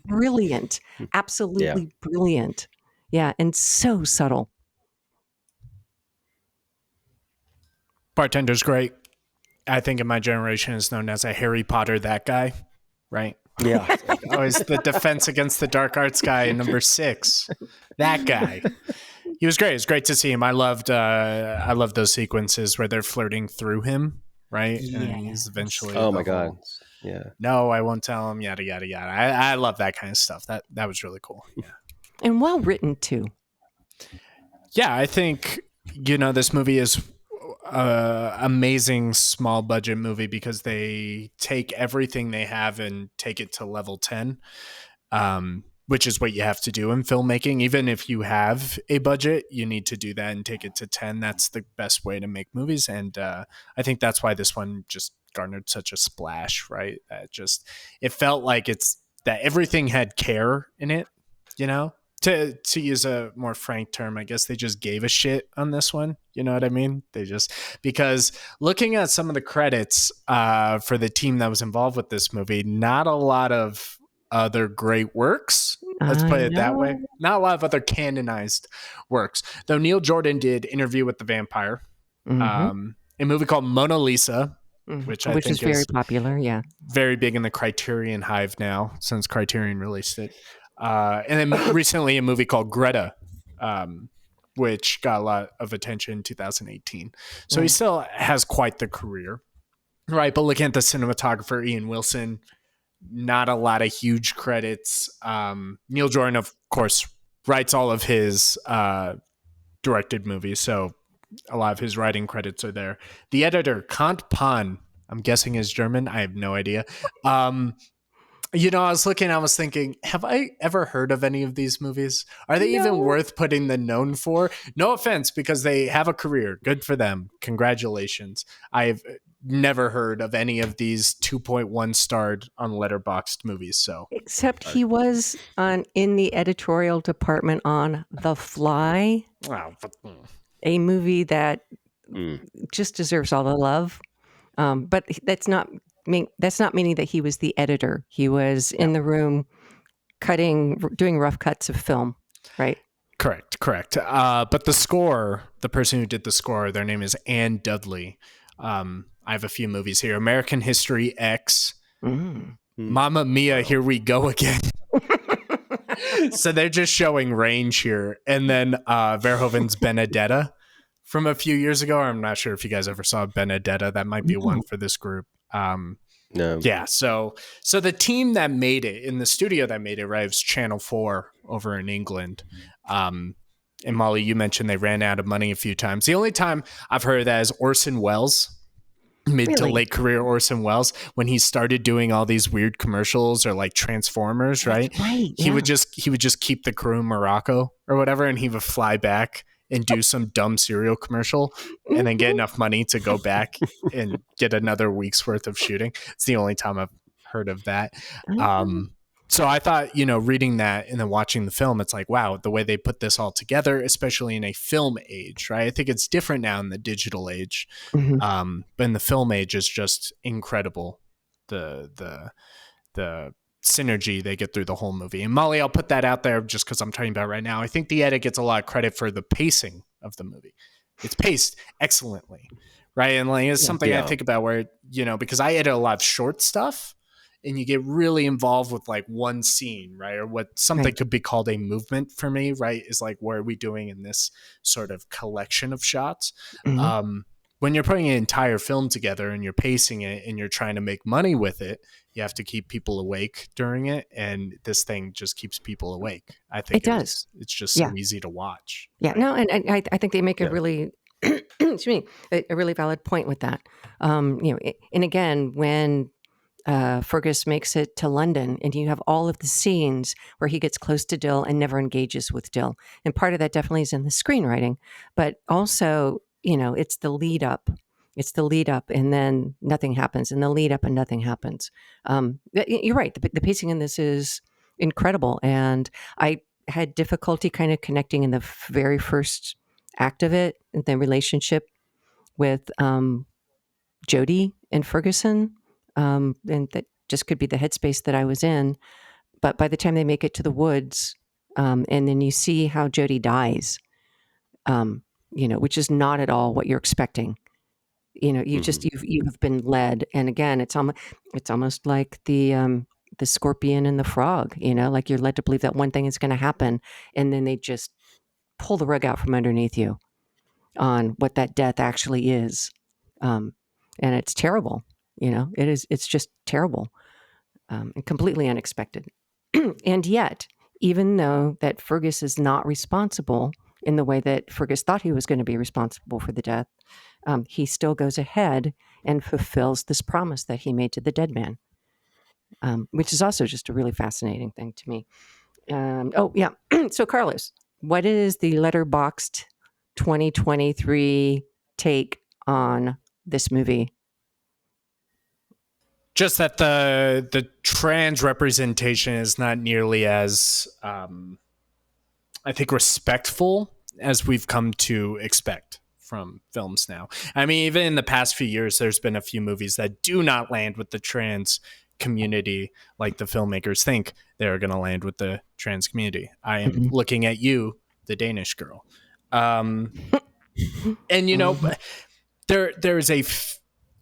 Brilliant. Yeah. Absolutely brilliant. Yeah. And so subtle. Bartender's great. I think in my generation is known as a Harry Potter that guy, right? Yeah. Always the defense against the dark arts guy in number 6. That guy. He was great. It was great to see him. I loved those sequences where they're flirting through him, right? And he's Yes. eventually Oh the my God. whole Yeah. no, I won't tell him, yada yada yada. I love that kind of stuff. That was really cool. Yeah. And well written too. Yeah, I think this movie is amazing small budget movie because they take everything they have and take it to level 10, which is what you have to do in filmmaking. Even if you have a budget, you need to do that and take it to 10. That's the best way to make movies. And I think that's why this one just garnered such a splash, right? That just, it felt like that everything had care in it. you know, to use a more frank term, I guess they just gave a shit on this one. You know what I mean? They just, because looking at some of the credits for the team that was involved with this movie, not a lot of other great works. Let's I put it that way. know. Not a lot of other canonized works. Though Neil Jordan did Interview with the Vampire, Mm-hmm. a movie called Mona Lisa, which Mm-hmm. I Which is think very is popular. Yeah. very big in the Criterion hive now since Criterion released it. And then recently a movie called Greta, which got a lot of attention in 2018. So he Right. still has quite the career, right? But looking at the cinematographer, Ian Wilson, not a lot of huge credits. Neil Jordan, of course, writes all of his directed movies. So a lot of his writing credits are there. The editor, Kant Pan, I'm guessing is German. I have no idea. I was looking, I was thinking, have I ever heard of any of these movies? Are they even No. worth putting the known for? No offense, because they have a career. Good for them. Congratulations. I've never heard of any of these 2.1 starred on Letterboxd movies. So, Except he was on in the editorial department on The Fly, wow. a movie that Mm. just deserves all the love. But that's not meaning that he was the editor. He was Yeah. in the room doing rough cuts of film, right? Correct. But the score, the person who did the score, their name is Anne Dudley. I have a few movies here: American History X, Mm. Mm. Mamma Mia, Wow. Here We Go Again. So they're just showing range here. And then Verhoeven's Benedetta from a few years ago. I'm not sure if you guys ever saw Benedetta. That might be one No. for this group. No. Yeah, so the team that made it, in the studio that made it, right, it was Channel 4 over in England. And Molly, you mentioned they ran out of money a few times. The only time I've heard of that is Orson Welles, mid to Really? late career Orson Welles, when he started doing all these weird commercials or like Transformers, That's right? right. He Yeah. would just keep the crew in Morocco or whatever, and he would fly back and do some dumb cereal commercial and then get Mhm. enough money to go back and get another week's worth of shooting. It's the only time I've heard of that. Oh. So I thought, reading that and then watching the film, it's like, wow, the way they put this all together, especially in a film age, right? I think it's different now in the digital age. Mhm. But in the film age, is just incredible. The synergy they get through the whole movie. And Molly, I'll put that out there just because I'm talking about it right now. I think the edit gets a lot of credit for the pacing of the movie. It's paced excellently, right? And like it's Yeah. something I Yeah. think about where, because I edit a lot of short stuff and you get really involved with like one scene, right? Or what something Right. could be called a movement for me, right? Is like, what are we doing in this sort of collection of shots? Mhm. When you're putting an entire film together and you're pacing it and you're trying to make money with it, you have to keep people awake during it, and this thing just keeps people awake. I It think does. it's just Yeah. so easy to watch. Yeah. Right? No, and I think they make a Yeah. really, excuse me, a really valid point with that. And again, when Fergus makes it to London, and you have all of the scenes where he gets close to Dill and never engages with Dill. And part of that definitely is in the screenwriting, but also, it's the lead up. It's the lead up, and then nothing happens, and the lead up, and nothing happens. You're right. The pacing in this is incredible, and I had difficulty kind of connecting in the very first act of it, the relationship with Jody and Ferguson. And that just could be the headspace that I was in. But by the time they make it to the woods, and then you see how Jody dies, which is not at all what you're expecting. Mhm. You've been led, and again, it's almost like the scorpion and the frog. Like you're led to believe that one thing is going to happen, and then they just pull the rug out from underneath you on what that death actually is. Um, and it's terrible. It is. It's just terrible, and completely unexpected. And yet, even though that Fergus is not responsible in the way that Fergus thought he was going to be responsible for the death, he still goes ahead and fulfills this promise that he made to the dead man, which is also just a really fascinating thing to me. Oh, yeah. So, Carlos, what is the letterboxed 2023 take on this movie? Just that the trans representation is not nearly as I think, respectful as we've come to expect from films now. I mean, even in the past few years, there's been a few movies that do not land with the trans community like the filmmakers think they're going to land with the trans community. I am Mhm. looking at you, the Danish girl. Um, and, you know, Mhm. there's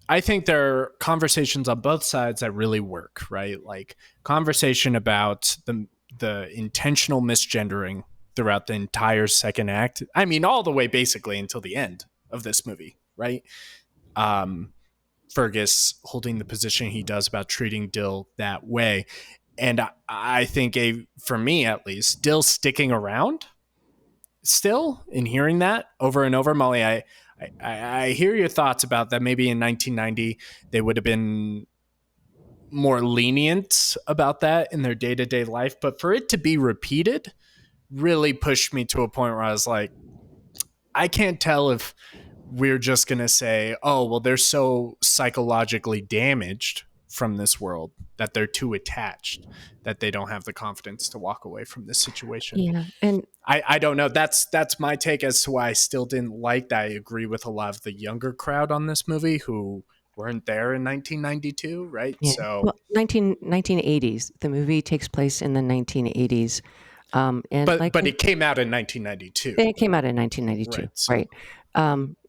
I think there are conversations on both sides that really work, right? Like conversation about the intentional misgendering throughout the entire second act. I mean, all the way basically until the end of this movie, right? Um, Fergus holding the position he does about treating Dill that way. And I think, for me at least, Dill sticking around still and hearing that over and over. Molly, I hear your thoughts about that. Maybe in 1990, they would have been more lenient about that in their day to day life. But for it to be repeated really pushed me to a point where I was like, I can't tell if we're just going to say, oh, well, they're so psychologically damaged from this world that they're too attached, that they don't have the confidence to walk away from this situation. Yeah, and I don't know. That's my take as to why I still didn't like that. I agree with a lot of the younger crowd on this movie who weren't there in 1992, right? yeah, So, well, 1980s. The movie takes place in the 1980s, and like but it came out in 1992, it came out in 1992, right? So, right?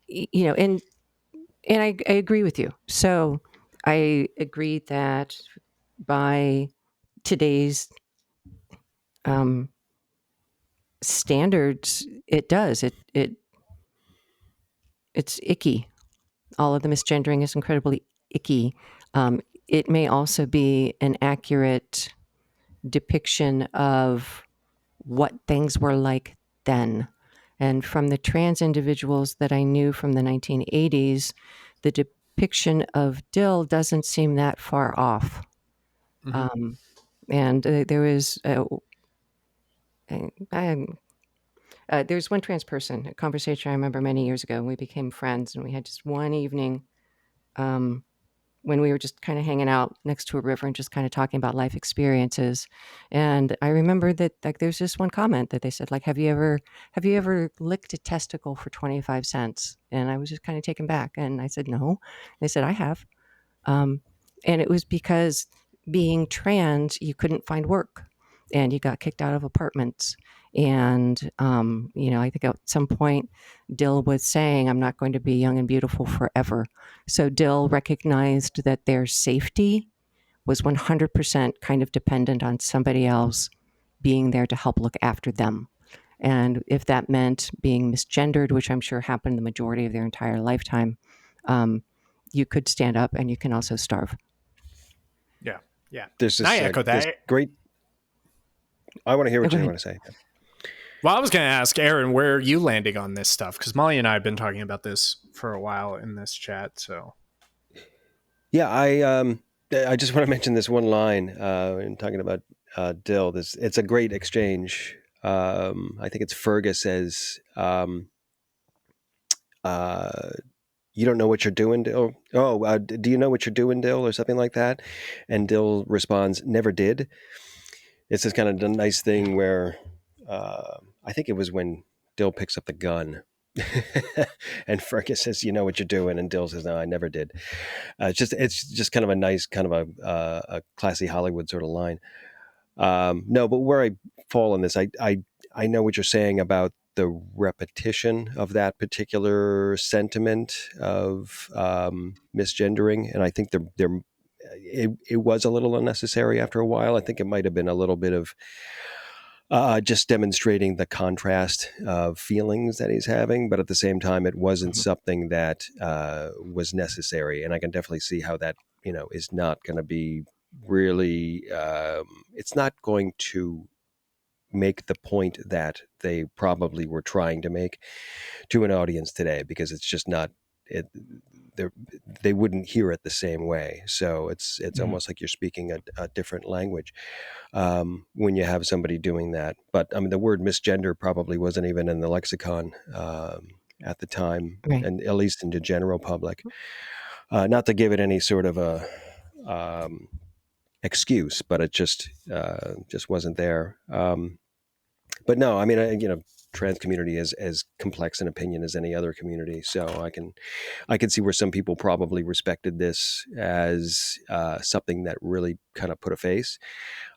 You know, and I agree with you. So I agree that by today's um, standards, it does it's icky. All of the misgendering is incredibly icky. It may also be an accurate depiction of what things were like then. And from the trans individuals that I knew from the 1980s, the depiction of Dill doesn't seem that far off. mhm. Um, and there was I, there's one trans person, a conversation I remember many years ago, and we became friends, and we had just one evening um, when we were just kind of hanging out next to a river and just kind of talking about life experiences. And I remember that like there's this one comment that they said like, have you ever licked a testicle for 25 cents? And I was just kind of taken back, and I said no. They said I have. Um, and it was because being trans, you couldn't find work and you got kicked out of apartments. And, I think at some point Dill was saying, I'm not going to be young and beautiful forever. So Dill recognized that their safety was 100% kind of dependent on somebody else being there to help look after them. And if that meant being misgendered, which I'm sure happened the majority of their entire lifetime, um, you could stand up and you can also starve. Yeah, yeah. There's And I echo this that. great. I want to hear Oh, what go you ahead. want to say. Well, I was going to ask Aaron, where are you landing on this stuff? Because Molly and I have been talking about this for a while in this chat. So, Yeah, I just want to mention this one line in talking about Dill. It's a great exchange. I think it's Fergus says, uh, "You don't know what you're doing, Dill. Oh, do you know what you're doing, Dill, or something like that?" And Dill responds, "Never did." It's this kind of nice thing where I think it was when Dill picks up the gun. And Fergus says, "You know what you're doing," and Dill says, "No, I never did." It's just kind of a nice, kind of a classy Hollywood sort of line. No, but where I fall on this, I know what you're saying about the repetition of that particular sentiment of misgendering, and I think it was a little unnecessary after a while. I think it might have been a little bit of just demonstrating the contrast of feelings that he's having, but at the same time, it wasn't mhm. something that was necessary. And I can definitely see how that is not going to be really. It's not going to make the point that they probably were trying to make to an audience today, because it's just not. It, they they wouldn't hear it the same way. So it's Mhm. almost like you're speaking a different language when you have somebody doing that. But I mean, the word misgender probably wasn't even in the lexicon at the time, Right. and at least in the general public. Not to give it any sort of a excuse, but it just wasn't there. But no, I mean, trans community is as complex an opinion as any other community. So I can see where some people probably respected this as something that really kind of put a face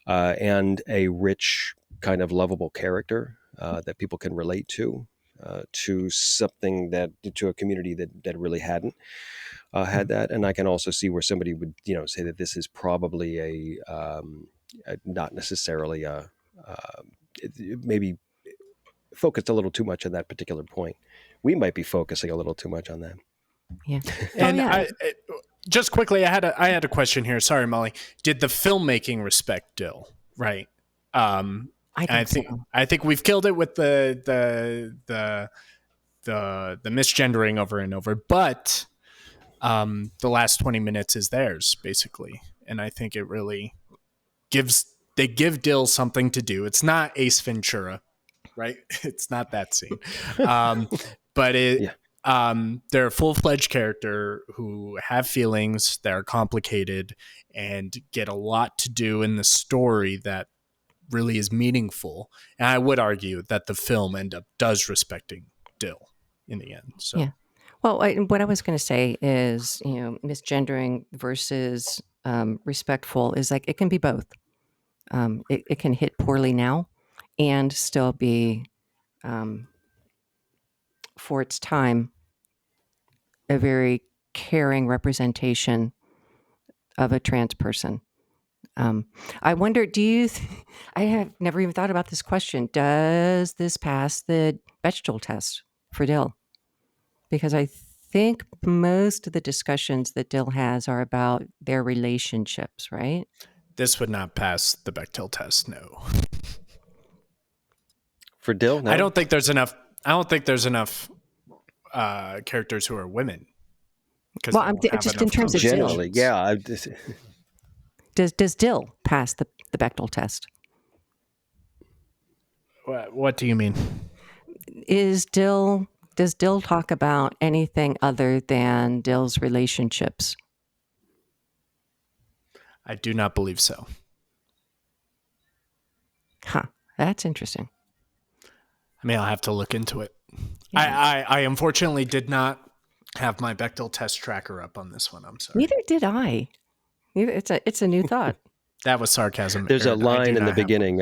and a rich kind of lovable character that people can relate to something that to a community that really hadn't had that. And I can also see where somebody would say that this is probably not necessarily maybe focused a little too much on that particular point. We might be focusing a little too much on that. Yeah. And just quickly, I had a question here. Sorry, Molly. Did the filmmaking respect Dill? Right. I think so. I think we've killed it with the misgendering over and over, but the last 20 minutes is theirs basically, and I think it really they give Dill something to do. It's not Ace Ventura, right? It's not that scene, but Yeah. they're a full-fledged character who have feelings that are complicated and get a lot to do in the story that really is meaningful. And I would argue that the film does respecting Dill in the end. So Yeah. Well, what I was going to say is, misgendering versus respectful is like it can be both. It can hit poorly now and still be, for its time, a very caring representation of a trans person. I wonder, I have never even thought about this question. Does this pass the Bechdel test for Dill? Because I think most of the discussions that Dill has are about their relationships, right? this would not pass the Bechdel test. No, For Dill, no? I don't think there's enough. I don't think there's enough characters who are women because Well, just in terms of Dill. Generally, yeah. Does Dill pass the Bechdel test? What do you mean? Does Dill talk about anything other than Dill's relationships? I do not believe so. Huh. That's interesting. I mean, I'll have to look into it. Yeah. I unfortunately did not have my Bechdel test tracker up on this one. I'm sorry. Neither did I. It's a new thought. That was sarcasm. There's a Aaron. line in the beginning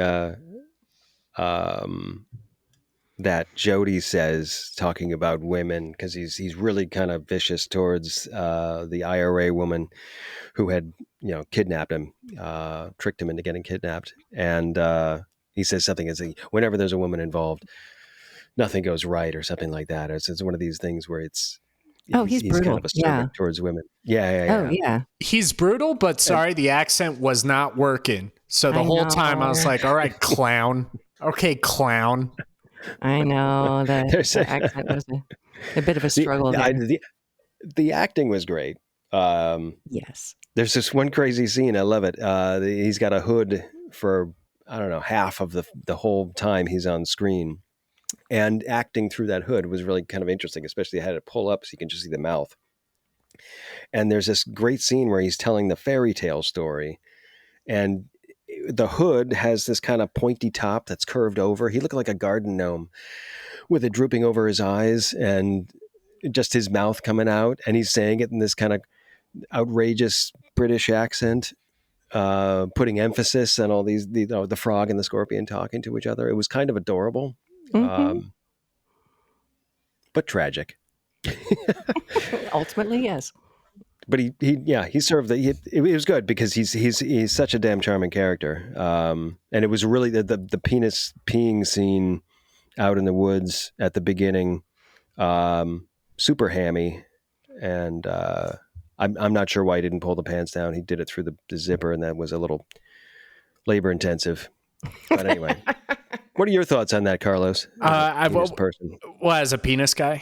that Jody says talking about women because he's really kind of vicious towards the IRA woman who had kidnapped him, tricked him into getting kidnapped, and he says something as whenever there's a woman involved, nothing goes right or something like that. It's one of these things where he's brutal. kind of acerbic towards women. Yeah. Oh yeah. He's brutal, but sorry, the accent was not working. So the whole time I was like, all right, clown. Okay, clown. I know that the accent was a bit of a struggle. The acting was great. Yes. There's this one crazy scene. I love it. He's got a hood for, I don't know, half of the whole time he's on screen. And acting through that hood was really kind of interesting, especially I had it pull up so you can just see the mouth. And there's this great scene where he's telling the fairy tale story. And the hood has this kind of pointy top that's curved over. He looked like a garden gnome with it drooping over his eyes and just his mouth coming out. And he's saying it in this kind of outrageous British accent, putting emphasis on all these, the frog and the scorpion talking to each other. It was kind of adorable, but tragic. Ultimately, yes. But he served it was good because he's such a damn charming character. And it was really the penis peeing scene out in the woods at the beginning, super hammy. And I'm not sure why he didn't pull the pants down. He did it through the zipper, and that was a little labor intensive. But anyway, what are your thoughts on that, Carlos? Person. Well, as a penis guy,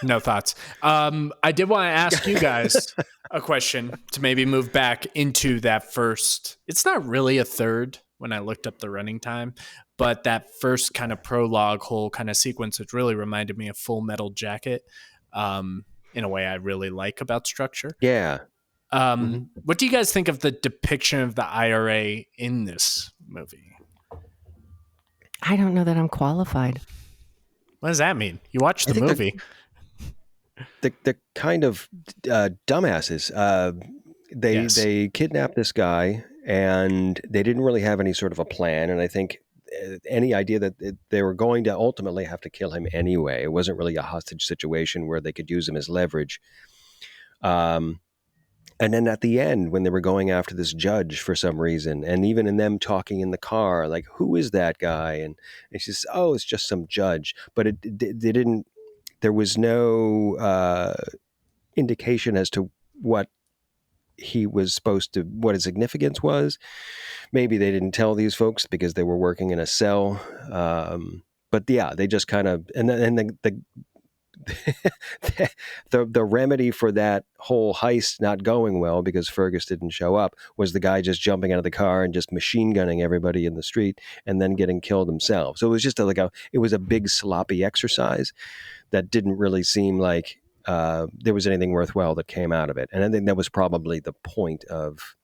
no thoughts. I did want to ask you guys a question to maybe move back into that first. It's not really a third when I looked up the running time, but that first kind of prologue whole kind of sequence, it really reminded me of Full Metal Jacket. In a way I really like about structure. Yeah. What do you guys think of the depiction of the IRA in this movie? I don't know that I'm qualified. What does that mean? You watched I the think movie. the kind of dumbasses. Yes. They kidnapped this guy, and they didn't really have any sort of a plan. And I think any idea that they were going to ultimately have to kill him anyway. It wasn't really a hostage situation where they could use him as leverage. Um, and then at the end, when they were going after this judge for some reason, and even in them talking in the car, like, who is that guy? And she says, oh, it's just some judge. But they didn't, there was no indication as to what he was supposed to, what his significance was. Maybe they didn't tell these folks because they were working in a cell. But yeah, they just kind of, and the remedy for that whole heist not going well because Fergus didn't show up was the guy just jumping out of the car and just machine gunning everybody in the street and then getting killed himself. So it was just it was a big sloppy exercise that didn't really seem like there was anything worthwhile that came out of it. And I think that was probably the point of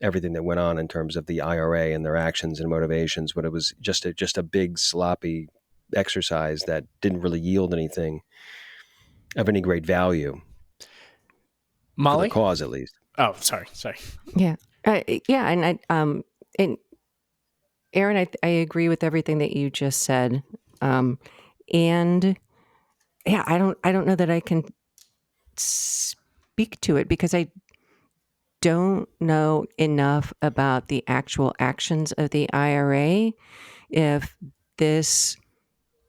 everything that went on in terms of the IRA and their actions and motivations, but it was just a big sloppy exercise that didn't really yield anything of any great value for the Molly? cause, at least. Oh, sorry. Yeah. Yeah. And Aaron, I agree with everything that you just said. And yeah, I don't know that I can speak to it because I don't know enough about the actual actions of the IRA. If this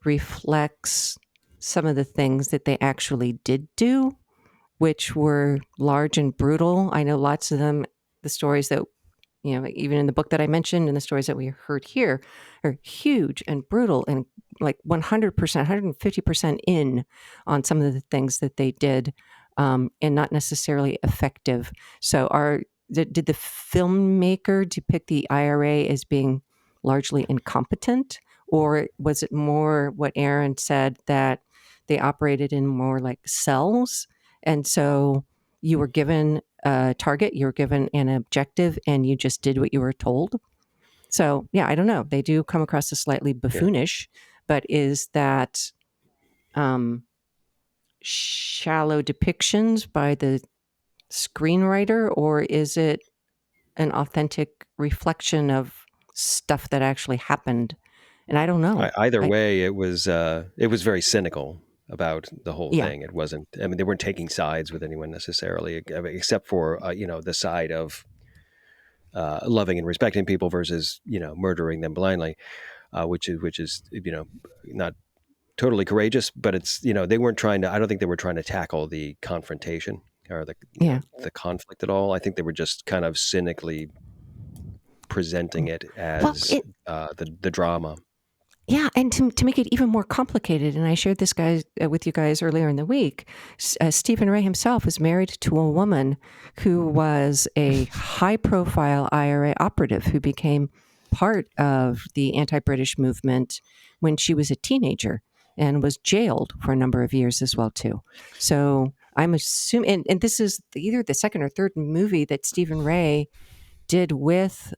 reflects some of the things that they actually did do, which were large and brutal. I know lots of them, the stories that, even in the book that I mentioned and the stories that we heard here are huge and brutal and like 100%, 150% in on some of the things that they did, and not necessarily effective. So did the filmmaker depict the IRA as being largely incompetent? Or was it more what Aaron said, that they operated in more like cells? And so you were given a target, you were given an objective, and you just did what you were told. So, yeah, I don't know. They do come across as slightly Yeah. buffoonish, but is that um, shallow depictions by the screenwriter, or is it an authentic reflection of stuff that actually happened? And I don't know. Either I, way, it was very cynical about the whole yeah, thing. It wasn't. I mean, they weren't taking sides with anyone necessarily, I mean, except for the side of loving and respecting people versus murdering them blindly, which is not totally courageous, but it's they weren't trying to. I don't think they were trying to tackle the confrontation or the yeah. the conflict at all. I think they were just kind of cynically presenting it Well, as the drama. yeah, and to make it even more complicated, and I shared this guy with you guys earlier in the week. Stephen Ray himself was married to a woman who was a high-profile IRA operative who became part of the anti-British movement when she was a teenager and was jailed for a number of years as well too. So I'm assuming, and this is either the second or third movie that Stephen Ray did with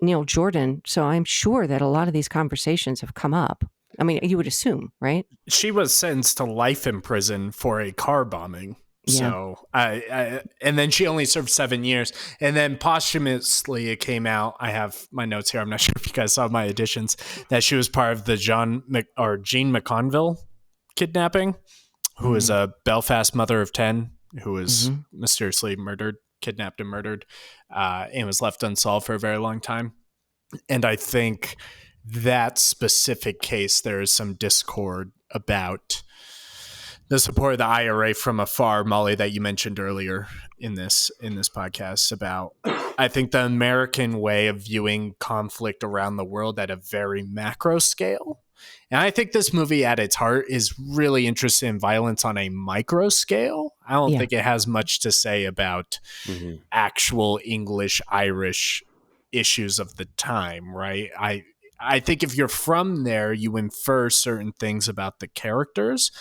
Neil Jordan. So I'm sure that a lot of these conversations have come up. I mean, you would assume, right? She was sentenced to life in prison for a car bombing. Yeah. So and then she only served 7 years. And then posthumously it came out. I have my notes here. I'm not sure if you guys saw my additions, that she was part of the Jean McConville kidnapping, who is Mm-hmm. a Belfast mother of 10 who was Mm-hmm. mysteriously kidnapped and murdered, and was left unsolved for a very long time. And I think that specific case, there is some discord about the support of the IRA from afar, Molly, that you mentioned earlier in this podcast about. I think the American way of viewing conflict around the world at a very macro scale. And I think this movie at its heart is really interested in violence on a micro scale. I don't Yeah. think it has much to say about Hmm. actual English Irish issues of the time, right? I think if you're from there, you infer certain things about the characters,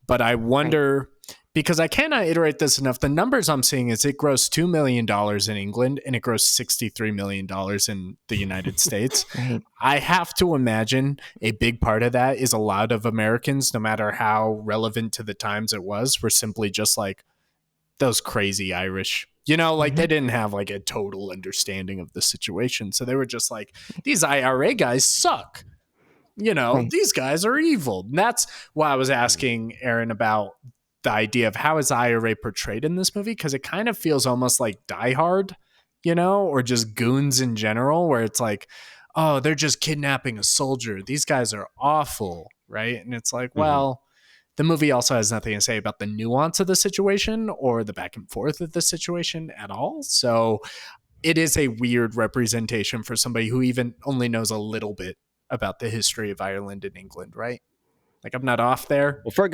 but I Right. wonder because I cannot iterate this enough. The numbers I'm seeing is it grossed $2 million in England and it grossed $63 million in the United States. Right. I have to imagine a big part of that is a lot of Americans, no matter how relevant to the times it was, were simply just like those crazy Irish. You know, like they didn't have like a total understanding of the situation. So they were just like, these IRA guys suck. You know, Right. these guys are evil. And that's why I was asking Aaron about the idea of how is IRA portrayed in this movie, because it kind of feels almost like Die Hard, you know, or just goons in general, where it's like, oh, they're just kidnapping a soldier. These guys are awful, right? And it's like, Mm-hmm. well, the movie also has nothing to say about the nuance of the situation or the back and forth of the situation at all. So it is a weird representation for somebody who even only knows a little bit about the history of Ireland and England, right? Like I'm not off there. Well,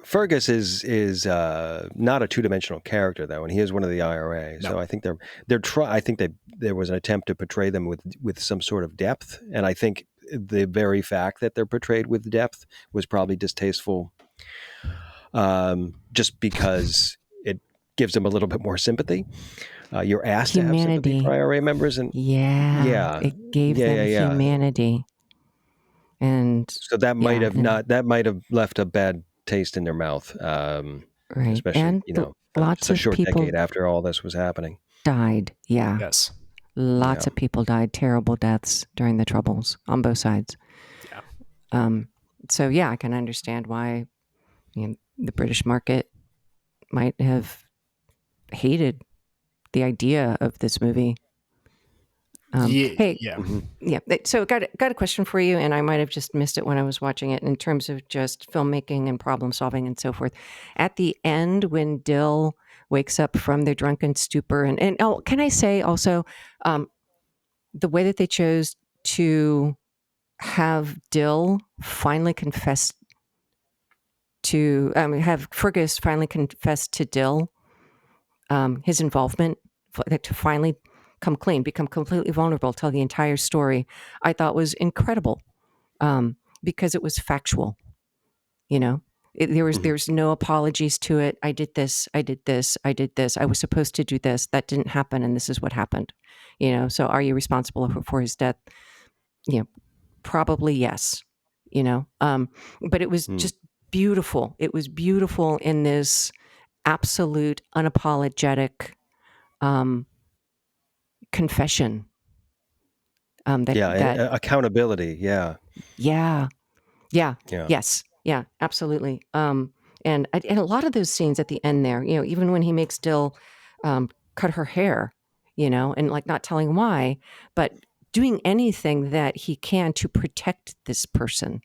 Fergus is not a two-dimensional character though, and he is one of the IRA. No. So I think I think there was an attempt to portray them with some sort of depth, and I think the very fact that they're portrayed with depth was probably distasteful, just because it gives them a little bit more sympathy. You're asked to have sympathy for Humanity. IRA members, and Yeah. yeah, It gave them yeah. humanity. And So that might yeah, have and not that might have left a bad taste in their mouth, right. especially And lots just a of short people decade after all this was happening. died. Yeah. Yes. Lots Yeah. of people died, terrible deaths during the Troubles on both sides. Yeah. So, yeah, I can understand why the British market might have hated the idea of this movie. Hey, Yeah. Mm-hmm. yeah. So, got a question for you, and I might have just missed it when I was watching it in terms of just filmmaking and problem solving and so forth. At the end, when Dill wakes up from their drunken stupor, and oh, can I say also, the way that they chose to have Dill finally confess to have Fergus finally confess to Dill his involvement, to finally come clean, become completely vulnerable, tell the entire story, I thought was incredible, because it was factual. You know, Mm-hmm. there's no apologies to it. I did this. I did this. I did this. I was supposed to do this. That didn't happen, and this is what happened. You know, so are you responsible for his death? You know, probably yes. You know, but it was Mm. just beautiful. It was beautiful in this absolute unapologetic confession. Yeah, and, That accountability. Yeah, yeah, yeah, yeah. yes, yeah, absolutely. And a lot of those scenes at the end there, even when he makes Dill cut her hair, and like not telling why, but doing anything that he can to protect this person.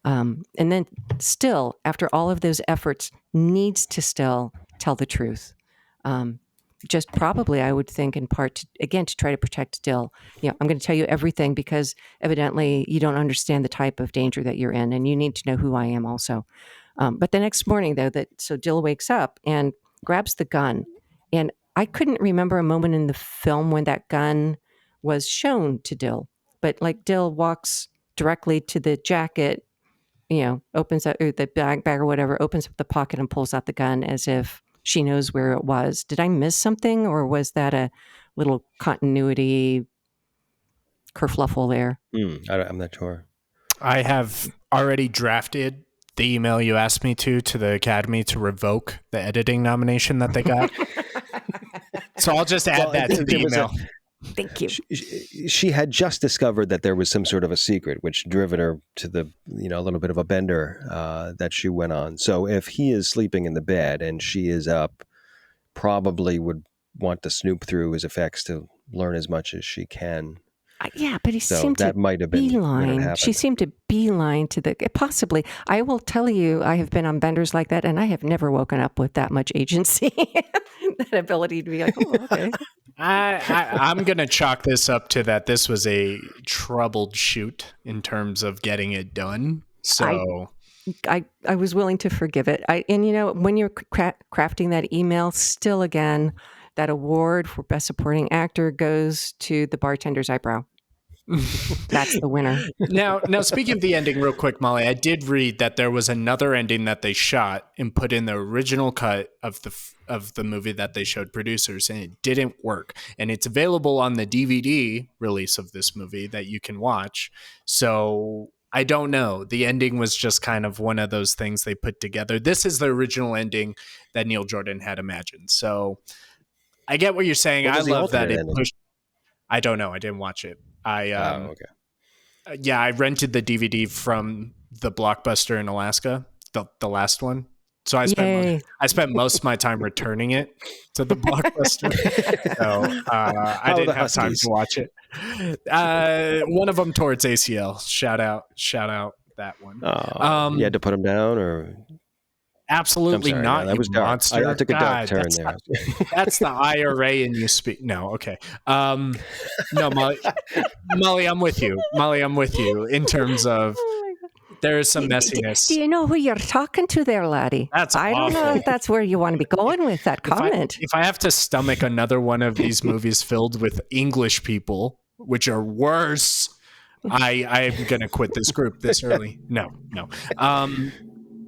And then still, after all of those efforts, needs to still tell the truth. Just probably, I would think, in part, again, to try to protect Dill. I'm going to tell you everything because evidently you don't understand the type of danger that you're in, and you need to know who I am also. But the next morning, though, so Dill wakes up and grabs the gun. And I couldn't remember a moment in the film when that gun was shown to Dill. But like Dill walks directly to the jacket, opens up or the bag or whatever, opens up the pocket and pulls out the gun as if she knows where it was. Did I miss something, or was that a little continuity kerfluffle there? I'm not sure. I have already drafted the email you asked me to the Academy to revoke the editing nomination that they got. So I'll just add that to the email. Thank you. She had just discovered that there was some sort of a secret, which driven her to a little bit of a bender that she went on. So if he is sleeping in the bed and she is up, probably would want to snoop through his effects to learn as much as she can. Yeah, but he So seemed that to might have been when it beeline. happened. She seemed to beeline to the possibly. I will tell you, I have been on benders like that, and I have never woken up with that much agency, that ability to be like, oh, okay. I'm going to chalk this up to that this was a troubled shoot in terms of getting it done. So I was willing to forgive it. When you're crafting that email, still again, that award for best supporting actor goes to the bartender's eyebrow. That's the winner. Now, speaking of the ending, real quick, Molly, I did read that there was another ending that they shot and put in the original cut of the movie that they showed producers, and it didn't work. And it's available on the DVD release of this movie that you can watch. So I don't know. The ending was just kind of one of those things they put together. This is the original ending that Neil Jordan had imagined. So I get what you're saying. What I was the love that alternate it ending? pushed. I don't know. I didn't watch it. Oh, okay. Yeah, I rented the DVD from the Blockbuster in Alaska, the last one. So Yay. I spent most of my time returning it to the Blockbuster. So I didn't have time to watch it. One of them towards ACL. Shout out that one. You had to put them down, or Absolutely sorry, not, that you was dark. monster. I took a dark God, turn there. that's the IRA and you speak. No, okay. No, Molly, I'm with you. Molly, I'm with you in terms of Oh my God. there is some messiness. Do you know who you're talking to there, laddie? That's I don't know awful. if that's where you want to be going with that comment. If I have to stomach another one of these movies filled with English people, which are worse, I'm gonna quit this group this early. No.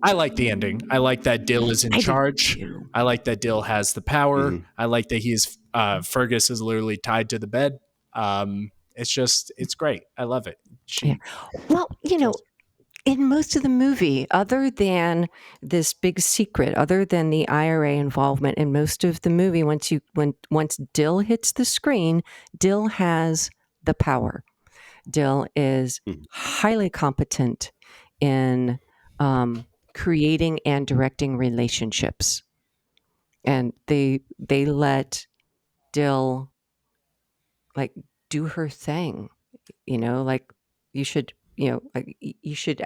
I like the ending. I like that Dill is in charge. I like that Dill has the power. Mhm. I like that he's Fergus is literally tied to the bed. It's great. I love it. Yeah. Well, in most of the movie, other than this big secret, other than the IRA involvement, in most of the movie, once Dill hits the screen, Dill has the power. Dill is Mhm. highly competent in creating and directing relationships, and they let Dill like do her thing. Like you should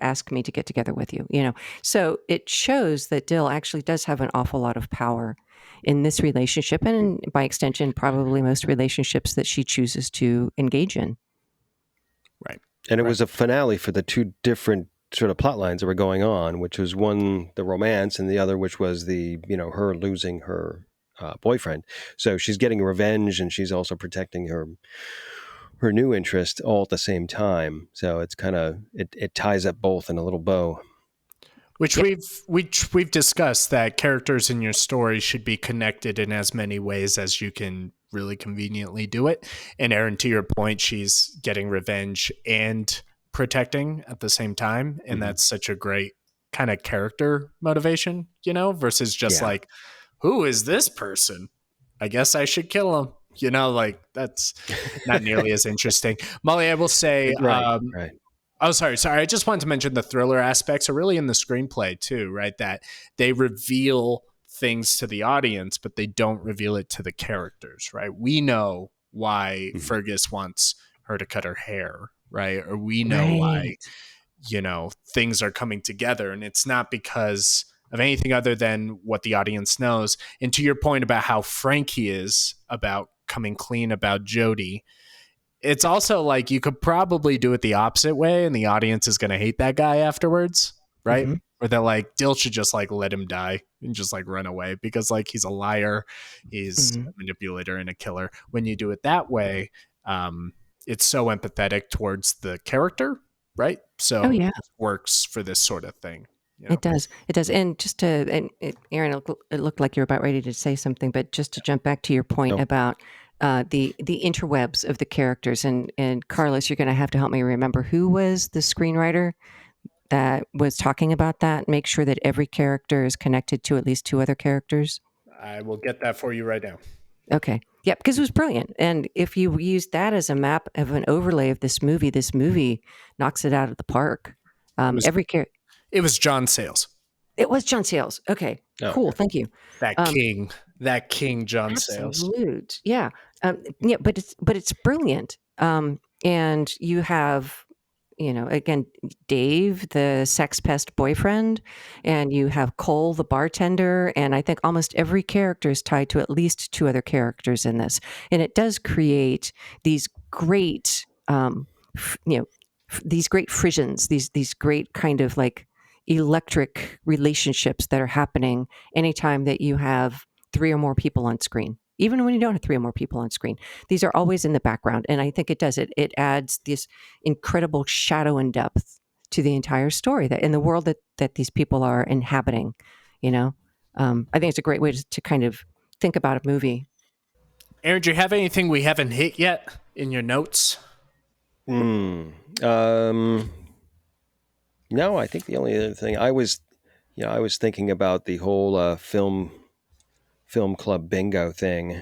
ask me to get together with you. So it shows that Dill actually does have an awful lot of power in this relationship, and by extension, probably most relationships that she chooses to engage in. Right. And it was a finale for the two different sort of plot lines that were going on, which was one, the romance, and the other, which was her losing her boyfriend. So she's getting revenge, and she's also protecting her new interest all at the same time. So it's kind of, it ties up both in a little bow. Which we've discussed that characters in your story should be connected in as many ways as you can really conveniently do it. And Erin, to your point, she's getting revenge and protecting at the same time. And that's such a great kind of character motivation, versus just like, who is this person? I guess I should kill him. That's not nearly as interesting. Molly, I will say, Right. Oh, sorry. I just wanted to mention the thriller aspects are really in the screenplay too, right? That they reveal things to the audience, but they don't reveal it to the characters, right? We know why Fergus wants her to cut her hair, right? Or we know why, things are coming together. And it's not because of anything other than what the audience knows. And to your point about how frank he is about coming clean about Jody, it's also like you could probably do it the opposite way and the audience is going to hate that guy afterwards, right? Or they're like, Dill should just like let him die and just like run away because like he's a liar, he's a manipulator and a killer. When you do it that way, it's so empathetic towards the character, right? So it works for this sort of thing. It does. And just Erin, it looked like you're about ready to say something, but just to jump back to your point about the interwebs of the characters, and Carlos, you're going to have to help me remember who was the screenwriter that was talking about that. Make sure that every character is connected to at least two other characters. I will get that for you right now. Okay. Yeah, because it was brilliant. And if you use that as a map of an overlay of this movie knocks it out of the park. Every character. It was John Sayles. It was John Sayles. Okay, cool. Thank you. That king, John Sayles. Absolute. Yeah. But it's brilliant. And you have, again, Dave, the sex pest boyfriend, and you have Cole, the bartender. And I think almost every character is tied to at least two other characters in this. And it does create these great, these great frissions, these great kind of like electric relationships that are happening anytime that you have three or more people on screen. even when you don't have three or more people on screen. These are always in the background. And I think it does it. It adds this incredible shadow and depth to the entire story that in the world that these people are inhabiting, you know. I think it's a great way to kind of think about a movie. Aaron, do you have anything we haven't hit yet in your notes? Hmm. Um, no, I think the only other thing I was thinking about the whole film club bingo thing.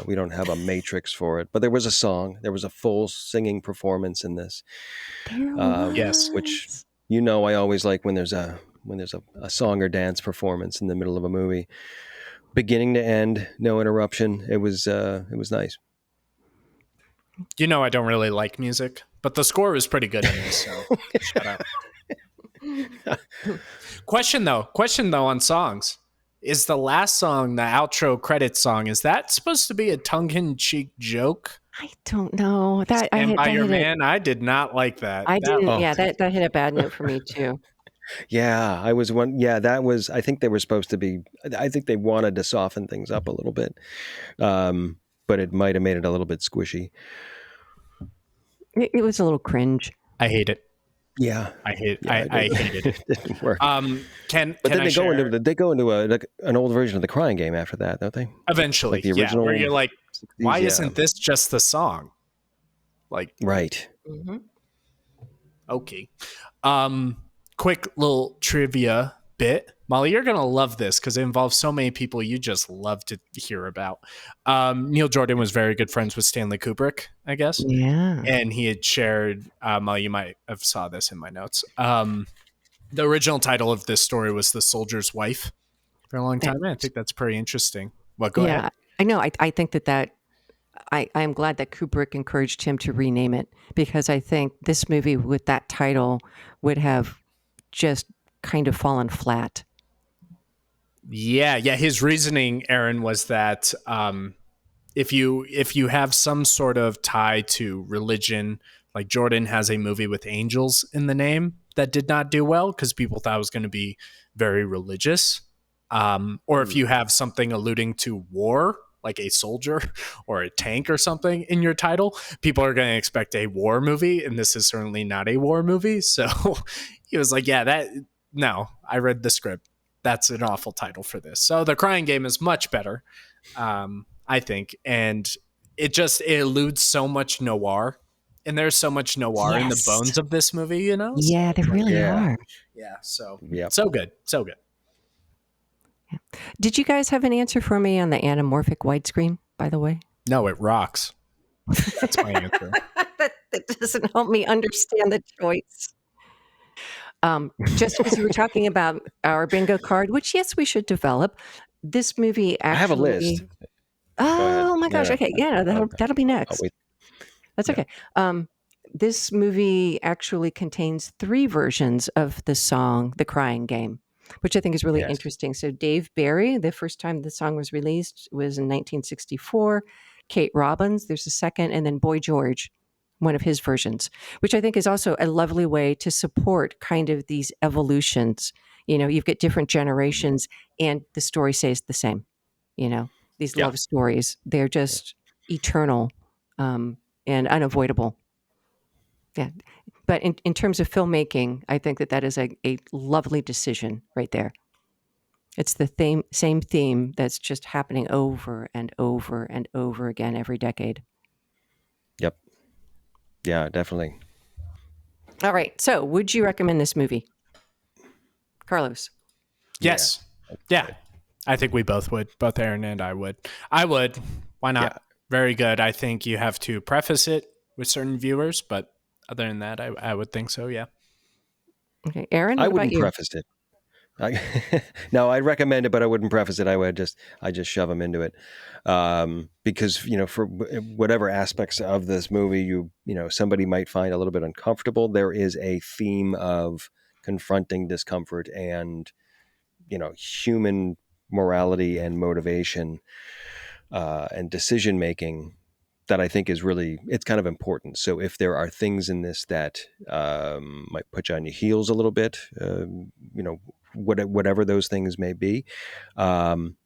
We don't have a matrix for it, but there was a song. There was a full singing performance in this, There Yes. which was. I always like when there's a song or dance performance in the middle of a movie, beginning to end, no interruption. It was nice. I don't really like music, but the score was pretty good in this, so shout out. Question though on songs. Is the last song, the outro credit song, is that supposed to be a tongue-in-cheek joke? I don't know that I Stand hit by that your hit it. man. I did not like that. I That didn't. Oh, Yeah, that hit a bad note for me too. yeah, I was one. Yeah, that was. I think they were supposed to be. I think they wanted to soften things up a little bit, but it might have made it a little bit squishy. It was a little cringe. I hate it. Yeah, I hate. yeah, I it, hated it. it didn't work. Can But can then I share? they go into an old version of the Crying Game after that, don't they? Like Eventually, the yeah. Where original you're like, why 60s. Yeah, isn't this just the song? Like, right. Hmm. okay. Um, quick little trivia bit. Molly, you're gonna love this because it involves so many people you just love to hear about. Neil Jordan was very good friends with Stanley Kubrick, I guess, Yeah. and he had shared. Molly, you might have saw this in my notes. The original title of this story was "The Soldier's Wife" for a long That- time. And I think that's pretty interesting. Well, go ahead. yeah. I know. I think that I am glad that Kubrick encouraged him to rename it because I think this movie with that title would have just kind of fallen flat. Yeah. His reasoning, Aaron, was that if you have some sort of tie to religion, like Jordan has a movie with angels in the name that did not do well because people thought it was going to be very religious. Or if you have something alluding to war, like a soldier or a tank or something in your title, people are going to expect a war movie, and this is certainly not a war movie. So he was like, "Yeah, that no, I read the script. That's an awful title for this." So the Crying Game is much better, I think, and it eludes so much noir, and there's so much noir in the Yes. bones of this movie, you know. So Yeah, they it's like, really Yeah. are. yeah, so Yep. so good, so good. Did you guys have an answer for me on the anamorphic widescreen, by the way? No, it rocks. That's my answer. That doesn't help me understand the choice. Just because you were talking about our bingo card, which yes, we should develop. This movie I have a list. actually. Go ahead. Oh my No, gosh! no. Okay, yeah, no, that'll be I'll next. wait. That's Yeah. okay. This movie actually contains three versions of the song "The Crying Game," which I think is really Yes. interesting. So Dave Barry, the first time the song was released was in 1964. Kate Robbins, there's a second, and then Boy George, one of his versions, which I think is also a lovely way to support kind of these evolutions. You've got different generations, and the story stays the same. These Yeah. love stories, they're just eternal and unavoidable. Yeah. But in terms of filmmaking, I think that is a lovely decision right there. It's the same theme that's just happening over and over and over again every decade. Yep. Yeah. Definitely. All right. So, would you recommend this movie, Carlos? Yeah. Yes, yeah, I think we both would. Both Aaron and I would. I would. Why Yeah. not? Very good. I think you have to preface it with certain viewers, but other than that, I would think so. Yeah. Okay. Aaron, I what about wouldn't you? preface it. I, no, I'd recommend it, but I wouldn't preface it. I just shove them into it, because for whatever aspects of this movie, somebody might find a little bit uncomfortable. There is a theme of confronting discomfort and human morality and motivation, and decision making that I think is really, it's kind of important. So if there are things in this that might put you on your heels a little bit, whatever those things may be, that's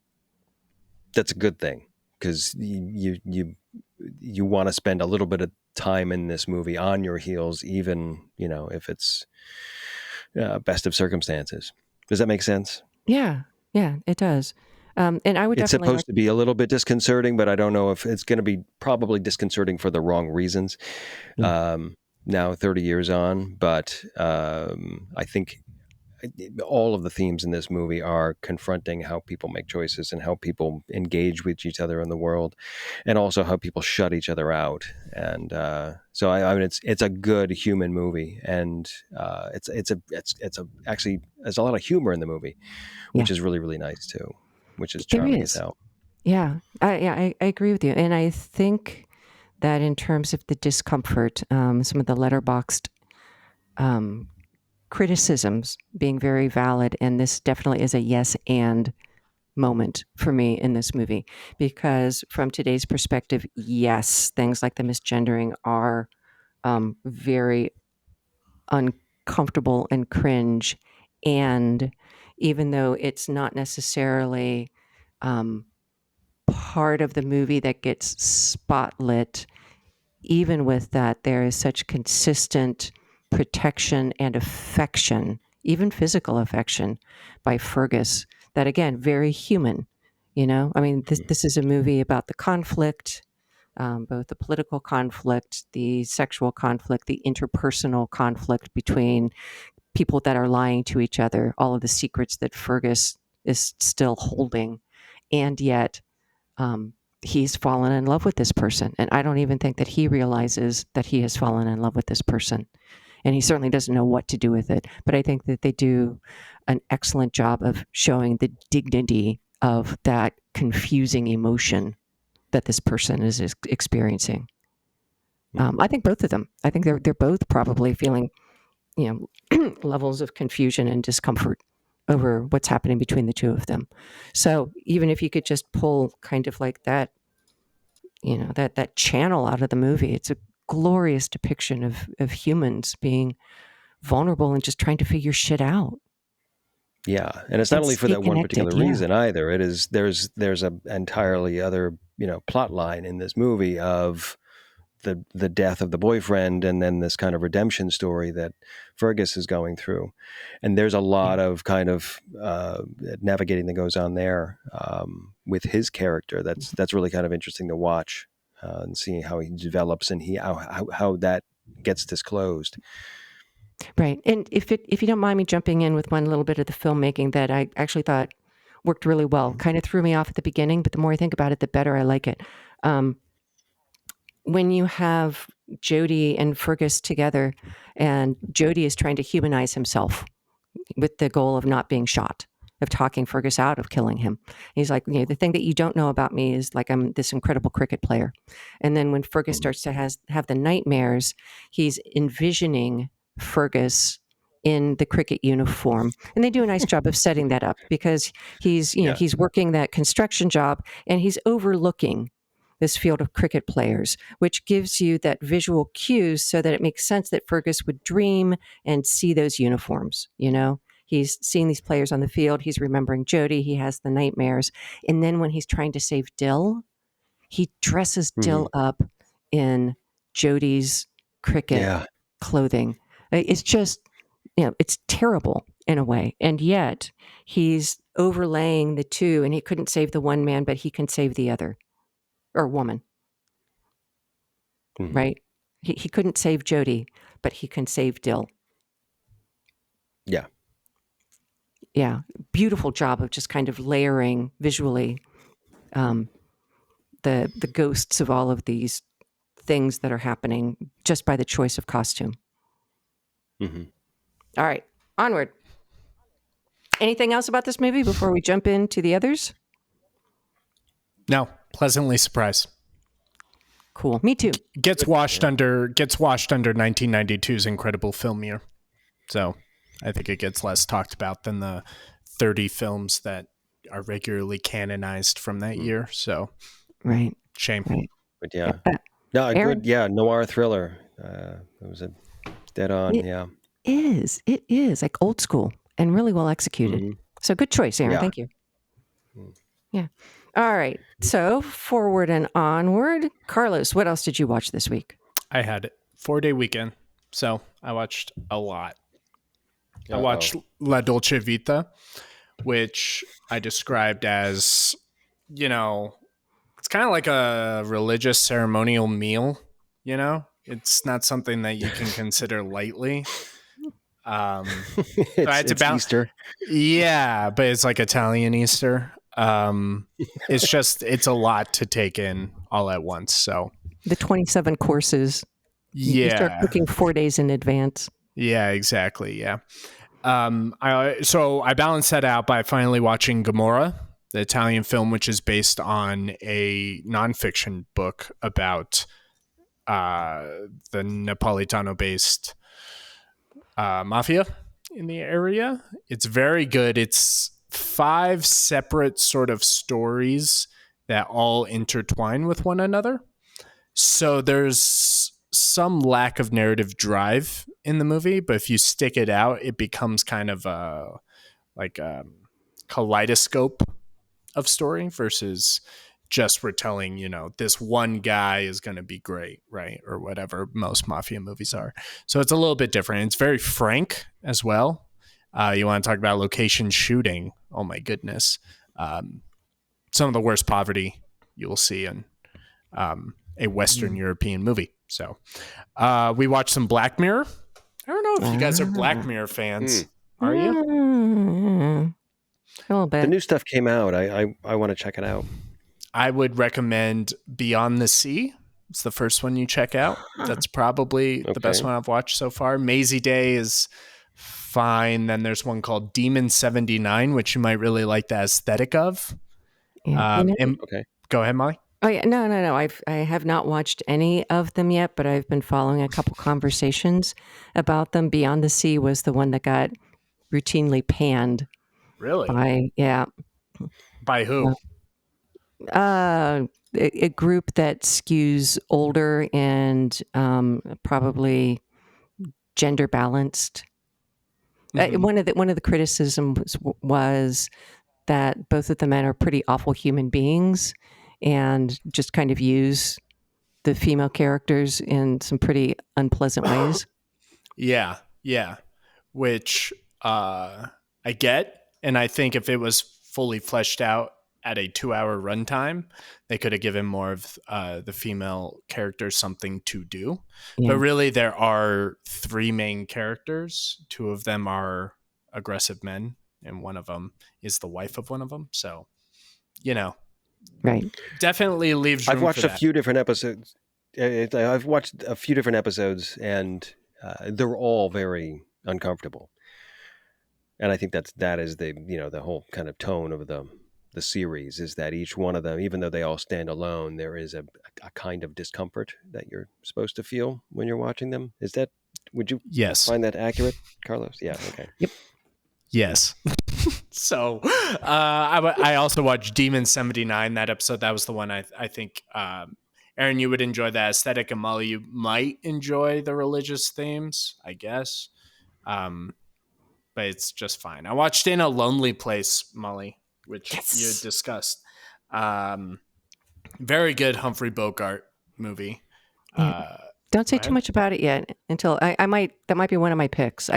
a good thing because you want to spend a little bit of time in this movie on your heels, even if it's best of circumstances. Does that make sense? Yeah, yeah, it does. And I would It's definitely supposed to be a little bit disconcerting, but I don't know if it's going to be probably disconcerting for the wrong reasons. yeah, Um, Now, 30 years on, but I think all of the themes in this movie are confronting how people make choices and how people engage with each other in the world, and also how people shut each other out. And so I mean, it's a good human movie, and it's a actually there's a lot of humor in the movie, yeah, which is really really nice too, which is there charming as is. hell. Yeah, I agree with you, and I think that in terms of the discomfort, some of the letterboxed um, criticisms being very valid, and this definitely is a yes and moment for me in this movie, because from today's perspective, yes, things like the misgendering are very uncomfortable and cringe, and even though it's not necessarily um, part of the movie that gets spotlit, even with that, there is such consistent protection and affection, even physical affection, by Fergus. That again, very human. I mean, this is a movie about the conflict, both the political conflict, the sexual conflict, the interpersonal conflict between people that are lying to each other, all of the secrets that Fergus is still holding, and yet um, he's fallen in love with this person. And I don't even think that he realizes that he has fallen in love with this person. And he certainly doesn't know what to do with it. But I think that they do an excellent job of showing the dignity of that confusing emotion that this person is experiencing. Mhm. I think both of them. I think they're both probably feeling, levels of confusion and discomfort over what's happening between the two of them. So even if you could just pull kind of like that, that channel out of the movie, it's a glorious depiction of humans being vulnerable and just trying to figure shit out Yeah, and it's not and only for stay that one connected. particular Yeah. reason either. It is there's a entirely other plot line in this movie of the death of the boyfriend, and then this kind of redemption story that Fergus is going through, and there's a Yeah. lot of kind of navigating that goes on there with his character. That's really kind of interesting to watch and seeing how he develops and how that gets disclosed. Right. And if you don't mind me jumping in with one little bit of the filmmaking that I actually thought worked really well, kind of threw me off at the beginning, but the more I think about it, the better I like it. Um, when you have Jody and Fergus together, and Jody is trying to humanize himself with the goal of not being shot, of talking Fergus out of killing him. He's like, the thing that you don't know about me is like I'm this incredible cricket player. And then when Fergus Mhm. starts to have the nightmares, he's envisioning Fergus in the cricket uniform. And they do a nice job of setting that up because Yeah. he's working that construction job and he's overlooking this field of cricket players, which gives you that visual cues so that it makes sense that Fergus would dream and see those uniforms. He's seeing these players on the field. He's remembering Jody. He has the nightmares. And then when he's trying to save Dill, he dresses Hmm. Dill up in Jody's cricket Yeah. clothing. It's just, it's terrible in a way. And yet he's overlaying the two, and he couldn't save the one man, but he can save the other or woman, Hmm. right? He couldn't save Jody, but he can save Dill. Yeah. Yeah. Beautiful job of just kind of layering visually um, the ghosts of all of these things that are happening just by the choice of costume. Hmm. All right, onward. Anything else about this movie before we jump into the others? No, pleasantly surprised. Cool. Me too. Gets Good. washed Yeah. under 1992's incredible film year. So I think it gets less talked about than the 30 films that are regularly canonized from that Mm. year. So Right. shame. Right. But yeah, Uh, no, a Aaron, good noir thriller. It was a dead on. it Yeah. is. It is like old school and really well executed. Hmm. So good choice, Aaron. Yeah. Thank you. Mm. Yeah. All right. So forward and onward. Carlos, what else did you watch this week? I had a 4-day weekend, so I watched a lot. I Uh-oh. watched La Dolce Vita, which I described as, you know, it's kind of like a religious ceremonial meal, you know? It's not something that you can consider lightly. So it's it's about, Easter. yeah, but it's like Italian Easter. It's a lot to take in all at once. So The 27 courses. You start yeah, cooking 4 days in advance. yeah, exactly. Yeah. I balanced that out by finally watching Gomorrah, the Italian film, which is based on a nonfiction book about the Napolitano-based mafia in the area. It's very good. It's 5 separate sort of stories that all intertwine with one another. So there's some lack of narrative drive in the movie, but if you stick it out, it becomes kind of a kaleidoscope of story versus just retelling, this one guy is going to be great, right? Or whatever most mafia movies are. So it's a little bit different. It's very frank as well. You want to talk about location shooting? Oh my goodness. Some of the worst poverty you will see in a Western European movie. So we watched some Black Mirror. I don't know if you guys are Black Mirror fans. Are you? A little The bit. new stuff came out. I want to check it out. I would recommend Beyond the Sea. It's the first one you check out. That's probably the best Okay. one I've watched so far. Maisie Day is fine. Then there's one called Demon 79, which you might really like the aesthetic of. Yeah. And Okay. go ahead, Molly. Oh yeah, no. I have not watched any of them yet, but I've been following a couple conversations about them. Beyond the Sea was the one that got routinely panned Really? by By who? a group that skews older and probably gender balanced. Mhm. One of the criticisms was that both of the men are pretty awful human beings and just kind of use the female characters in some pretty unpleasant ways. Yeah, yeah. Which I get, and I think if it was fully fleshed out at a 2-hour runtime, they could have given more of the female characters something to do. But Yeah, really, there are 3 main characters. 2 of them are aggressive men, and one of them is the wife of one of them. So, right. definitely leaves I've room for watched a that. few different episodes. I've watched a few different episodes, and they're all very uncomfortable. And I think that is the whole kind of tone of the series is that each one of them, even though they all stand alone, there is a kind of discomfort that you're supposed to feel when you're watching them. Would you Yes. find that accurate, Carlos? Yeah. Okay. Yes. So I also watched Demon 79, that episode. That was the one I think, Aaron, you would enjoy the aesthetic, and Molly, you might enjoy the religious themes, I guess. But it's just fine. I watched In a Lonely Place, Molly, which you had Yes. discussed. Very good Humphrey Bogart movie. Yeah. Don't say Go too ahead. much about it yet until that might be one of my picks.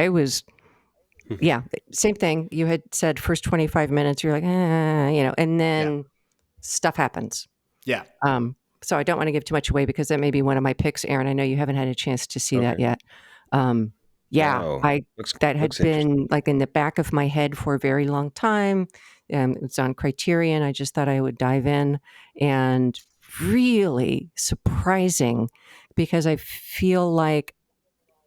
Yeah, same thing. You had said first 25 minutes, you're like, and then stuff happens. Yeah. So I don't want to give too much away because that may be one of my picks, Aaron. I know you haven't had a chance to see that Okay. yet. No. That had Looks interesting. been like in the back of my head for a very long time. It's on Criterion. I just thought I would dive in, and really surprising because I feel like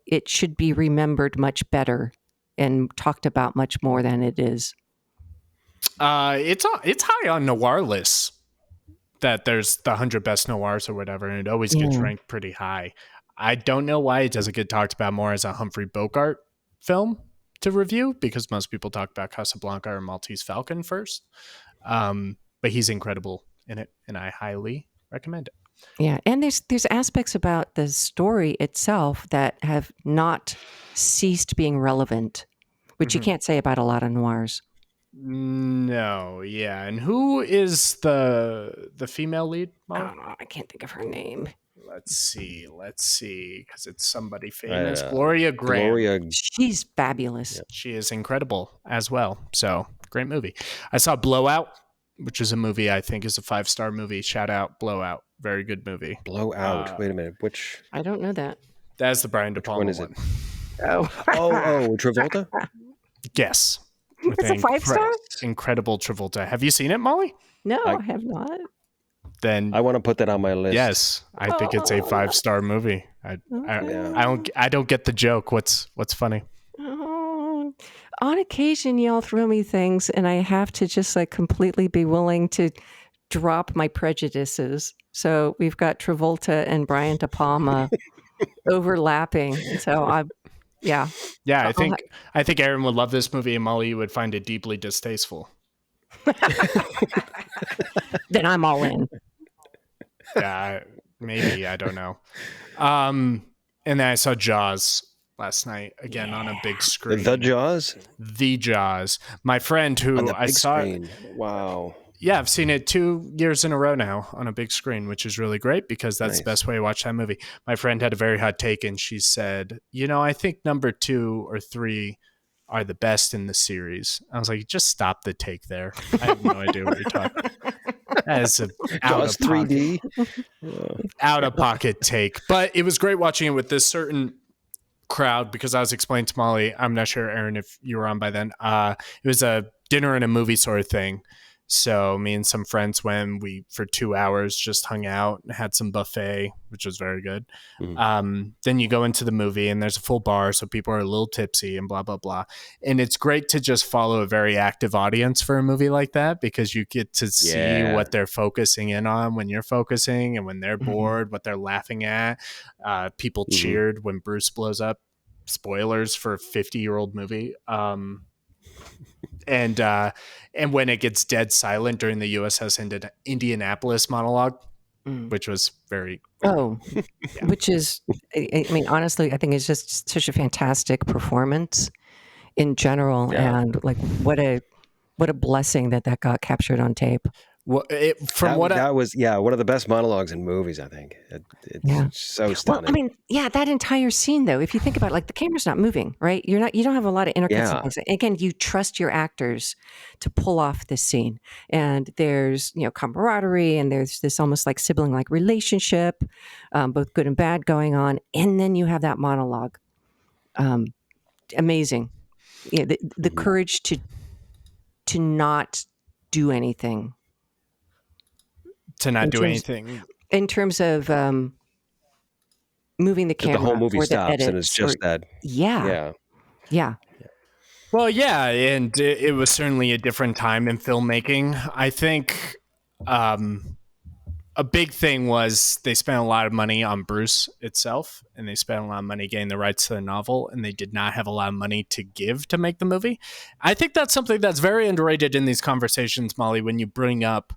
it should be remembered much better and talked about much more than it is. It's high on noir lists. That there's the 100 best noirs or whatever, and it always gets Yeah. ranked pretty high. I don't know why it doesn't get talked about more as a Humphrey Bogart film to review, because most people talk about Casablanca or Maltese Falcon first. But he's incredible in it, and I highly recommend it. Yeah, and there's aspects about the story itself that have not ceased being relevant, which you Mhm. can't say about a lot of noirs. No, yeah. And who is the female lead, Molly? Oh, I can't think of her name. Let's see, because it's somebody famous. Uh, Gloria Graham. Gloria. She's fabulous. Yeah. She is incredible as well. So great movie. I saw Blowout, which is a movie I think is a 5-star movie. Shout out Blowout. Very good movie. Blowout. Wait a minute. I don't know that. That's the Brian De Which one Palma is it? one. Oh, Oh, Travolta. Yes. With it's a 5-star. incredible Travolta. Have you seen it, Molly? No, I- I have not. Then I want to put that on my list. yes, I think it's a Oh. 5-star movie. Okay. I don't get the joke. What's funny? Oh. On occasion, y'all throw me things, and I have to just like completely be willing to drop my prejudices. So we've got Travolta and Brian De Palma overlapping. So yeah. Yeah, I'll I think Aaron would love this movie, and Molly, you would find it deeply distasteful. Then I'm all in. Yeah, maybe, I don't know. And then I saw Jaws last night again on a big screen. The Jaws The Jaws. My friend who on the I big saw. screen. Wow. Yeah, I've seen it 2 years in a row now on a big screen, which is really great because that's the Nice. best way to watch that movie. My friend had a very hot take, and she said, I think number 2 or 3 are the best in the series. I was like, just stop the take there. I have no idea what you're talking about. That is an Jaws 3D. out of pocket take. But it was great watching it with this certain crowd because I was explaining to Molly, I'm not sure, Aaron, if you were on by then. It was a dinner and a movie sort of thing. So me and some friends went, we for 2 hours just hung out and had some buffet, which was very good. Then you go into the movie and there's a full bar, so people are a little tipsy and blah, blah, blah. And it's great to just follow a very active audience for a movie like that because you get to see what they're focusing in on when you're focusing and when they're bored, what they're laughing at. People cheered when Bruce blows up. Spoilers for a 50-year-old movie. And when it gets dead silent during the USS Indianapolis monologue, which was very Which is, I mean, honestly, I think it's just such a fantastic performance in general, and like what a blessing that got captured on tape. well, That was one of the best monologues in movies. I think it's so stunning. Well, I mean, that entire scene, though, if you think about it, like the camera's not moving, right? You don't have a lot of intercuts. And things. Again, you trust your actors to pull off this scene, and there's camaraderie, and there's this almost like sibling like relationship, both good and bad going on, and then you have that monologue. Amazing, the courage to not do anything. To not do anything. In terms of moving the camera, the whole movie stops, and it's just that. Yeah. Well, yeah, and it was certainly a different time in filmmaking. I think a big thing was they spent a lot of money on Bruce itself, and they spent a lot of money getting the rights to the novel, and they did not have a lot of money to give to make the movie. I think that's something that's very underrated in these conversations, Molly, when you bring up,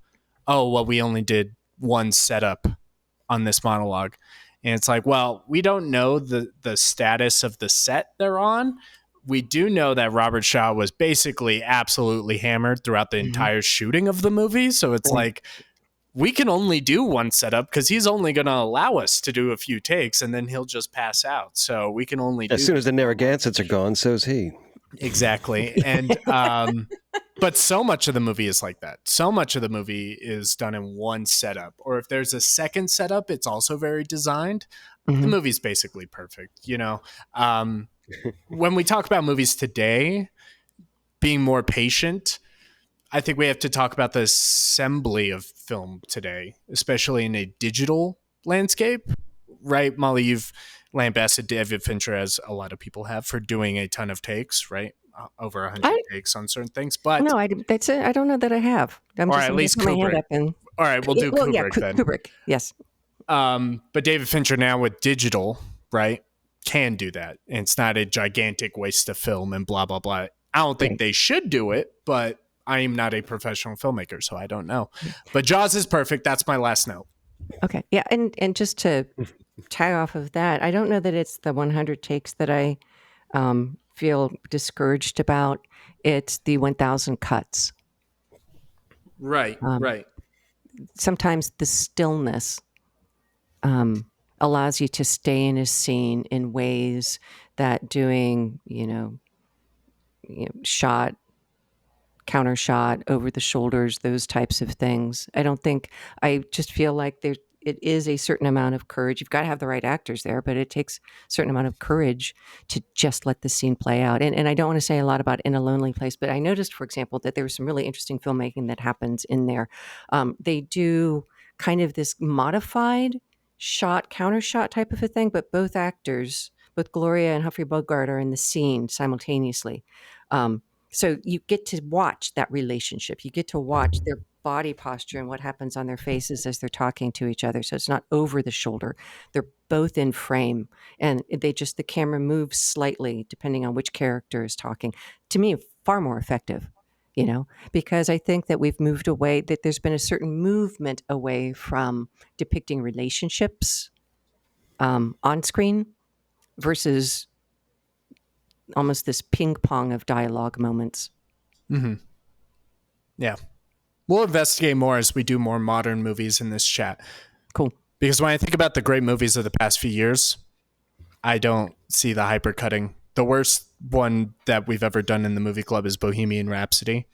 we only did one setup on this monologue. And it's like, well, we don't know the status of the set they're on. We do know that Robert Shaw was basically absolutely hammered throughout the entire shooting of the movie. So it's like, we can only do one setup because he's only going to allow us to do a few takes and then he'll just pass out. So we can only As soon as the Narragansetts are gone, so's he. Exactly. And but so much of the movie is like that. So much of the movie is done in one setup. Or if there's a second setup, it's also very designed. The movie's basically perfect, when we talk about movies today, being more patient, I think we have to talk about the assembly of film today, especially in a digital landscape. Right, Molly, you've lambasted David Fincher, as a lot of people have, for doing a ton of takes, right? Over 100 takes on certain things. But no, that's it. I don't know that I have. Or at least Kubrick. All right, we'll do Kubrick then. Kubrick, yes. But David Fincher now with digital, right, can do that. And it's not a gigantic waste of film and blah, blah, blah. I don't think they should do it, but I am not a professional filmmaker, so I don't know. But Jaws is perfect. That's my last note. Okay. Yeah. And just to tie off of that, I don't know that it's the 100 takes that I feel discouraged about, it's the 1,000 cuts. Right, Um, right. Sometimes the stillness allows you to stay in a scene in ways that doing, shot, counter shot, over the shoulders, those types of things. I just feel like it is a certain amount of courage. You've got to have the right actors there, but it takes a certain amount of courage to just let the scene play out. And I don't want to say a lot about In a Lonely Place, but I noticed, for example, that there was some really interesting filmmaking that happens in there. They do kind of this modified shot, counter shot type of a thing, but both actors, both Gloria and Humphrey Bogart, are in the scene simultaneously. So you get to watch that relationship. You get to watch their body posture and what happens on their faces as they're talking to each other. So it's not over the shoulder. They're both in frame, and the camera moves slightly depending on which character is talking. To me, far more effective, because I think that we've moved away, that there's been a certain movement away from depicting relationships on screen versus almost this ping pong of dialogue moments. Mm-hmm. Yeah. We'll investigate more as we do more modern movies in this chat. Cool. Because when I think about the great movies of the past few years, I don't see the hypercutting. The worst one that we've ever done in the movie club is Bohemian Rhapsody,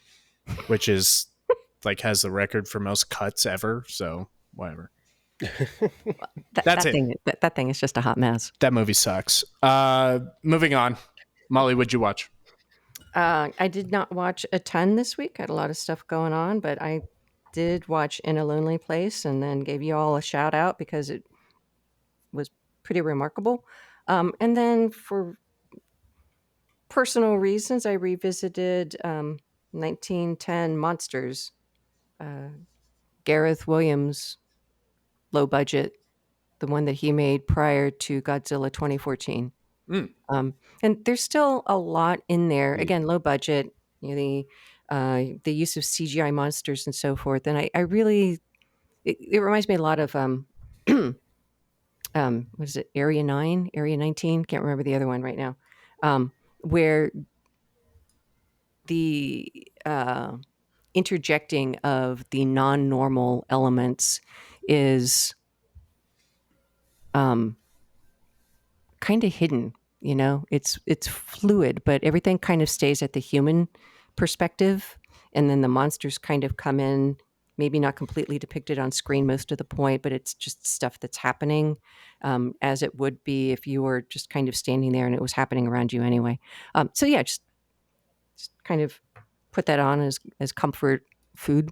which is has the record for most cuts ever. So whatever. That's it. That thing is just a hot mess. That movie sucks. Moving on. Molly, what'd you watch? I did not watch a ton this week. I had a lot of stuff going on, but I did watch In a Lonely Place and then gave you all a shout out because it was pretty remarkable. And then for personal reasons, I revisited 1910 Monsters, Gareth Williams' low budget, the one that he made prior to Godzilla 2014. And there's still a lot in there. Again, low budget, the use of CGI monsters and so forth. And I really, it reminds me a lot of, what is it, Area 9, Area 19? Can't remember the other one right now. Where the interjecting of the non-normal elements is kind of hidden. It's fluid, but everything kind of stays at the human perspective, and then the monsters kind of come in, maybe not completely depicted on screen most of the point, but it's just stuff that's happening as it would be if you were just kind of standing there and it was happening around you anyway. So yeah, just kind of put that on as comfort food.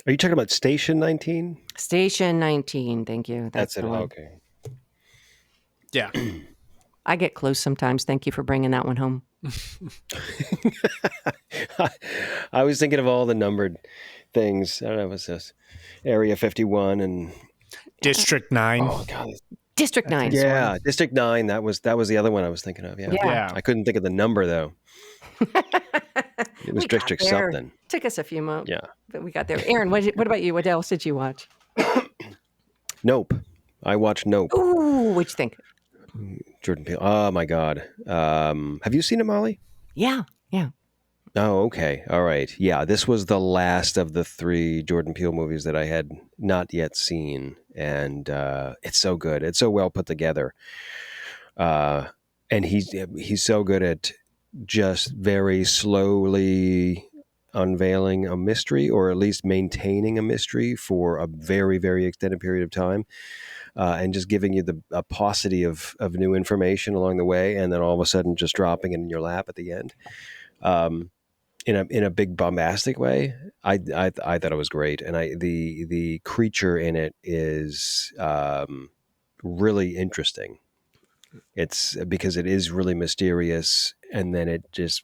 Are you talking about Station 19? Station 19, thank you. That's it. The one. Okay. Yeah. I get close sometimes. Thank you for bringing that one home. I was thinking of all the numbered things. I don't know, what's this? Area 51 and District 9. Oh God. District 9. Yeah, District 9. That was the other one I was thinking of. Yeah. I couldn't think of the number though. It was District something. Took us a few moments. Yeah. But we got there. Aaron, what about you? What else did you watch? Nope. I watched Nope. Ooh, what'd you think? Jordan Peele. Oh my God. Have you seen it, Molly? Yeah. Oh, okay. All right. Yeah, this was the last of the 3 Jordan Peele movies that I had not yet seen. And it's so good. It's so well put together. And he's so good at just very slowly unveiling a mystery, or at least maintaining a mystery for a very, very extended period of time. And just giving you a paucity of new information along the way, and then all of a sudden just dropping it in your lap at the end, in a big bombastic way. I thought it was great, and the creature in it is really interesting. It's because it is really mysterious, and then it just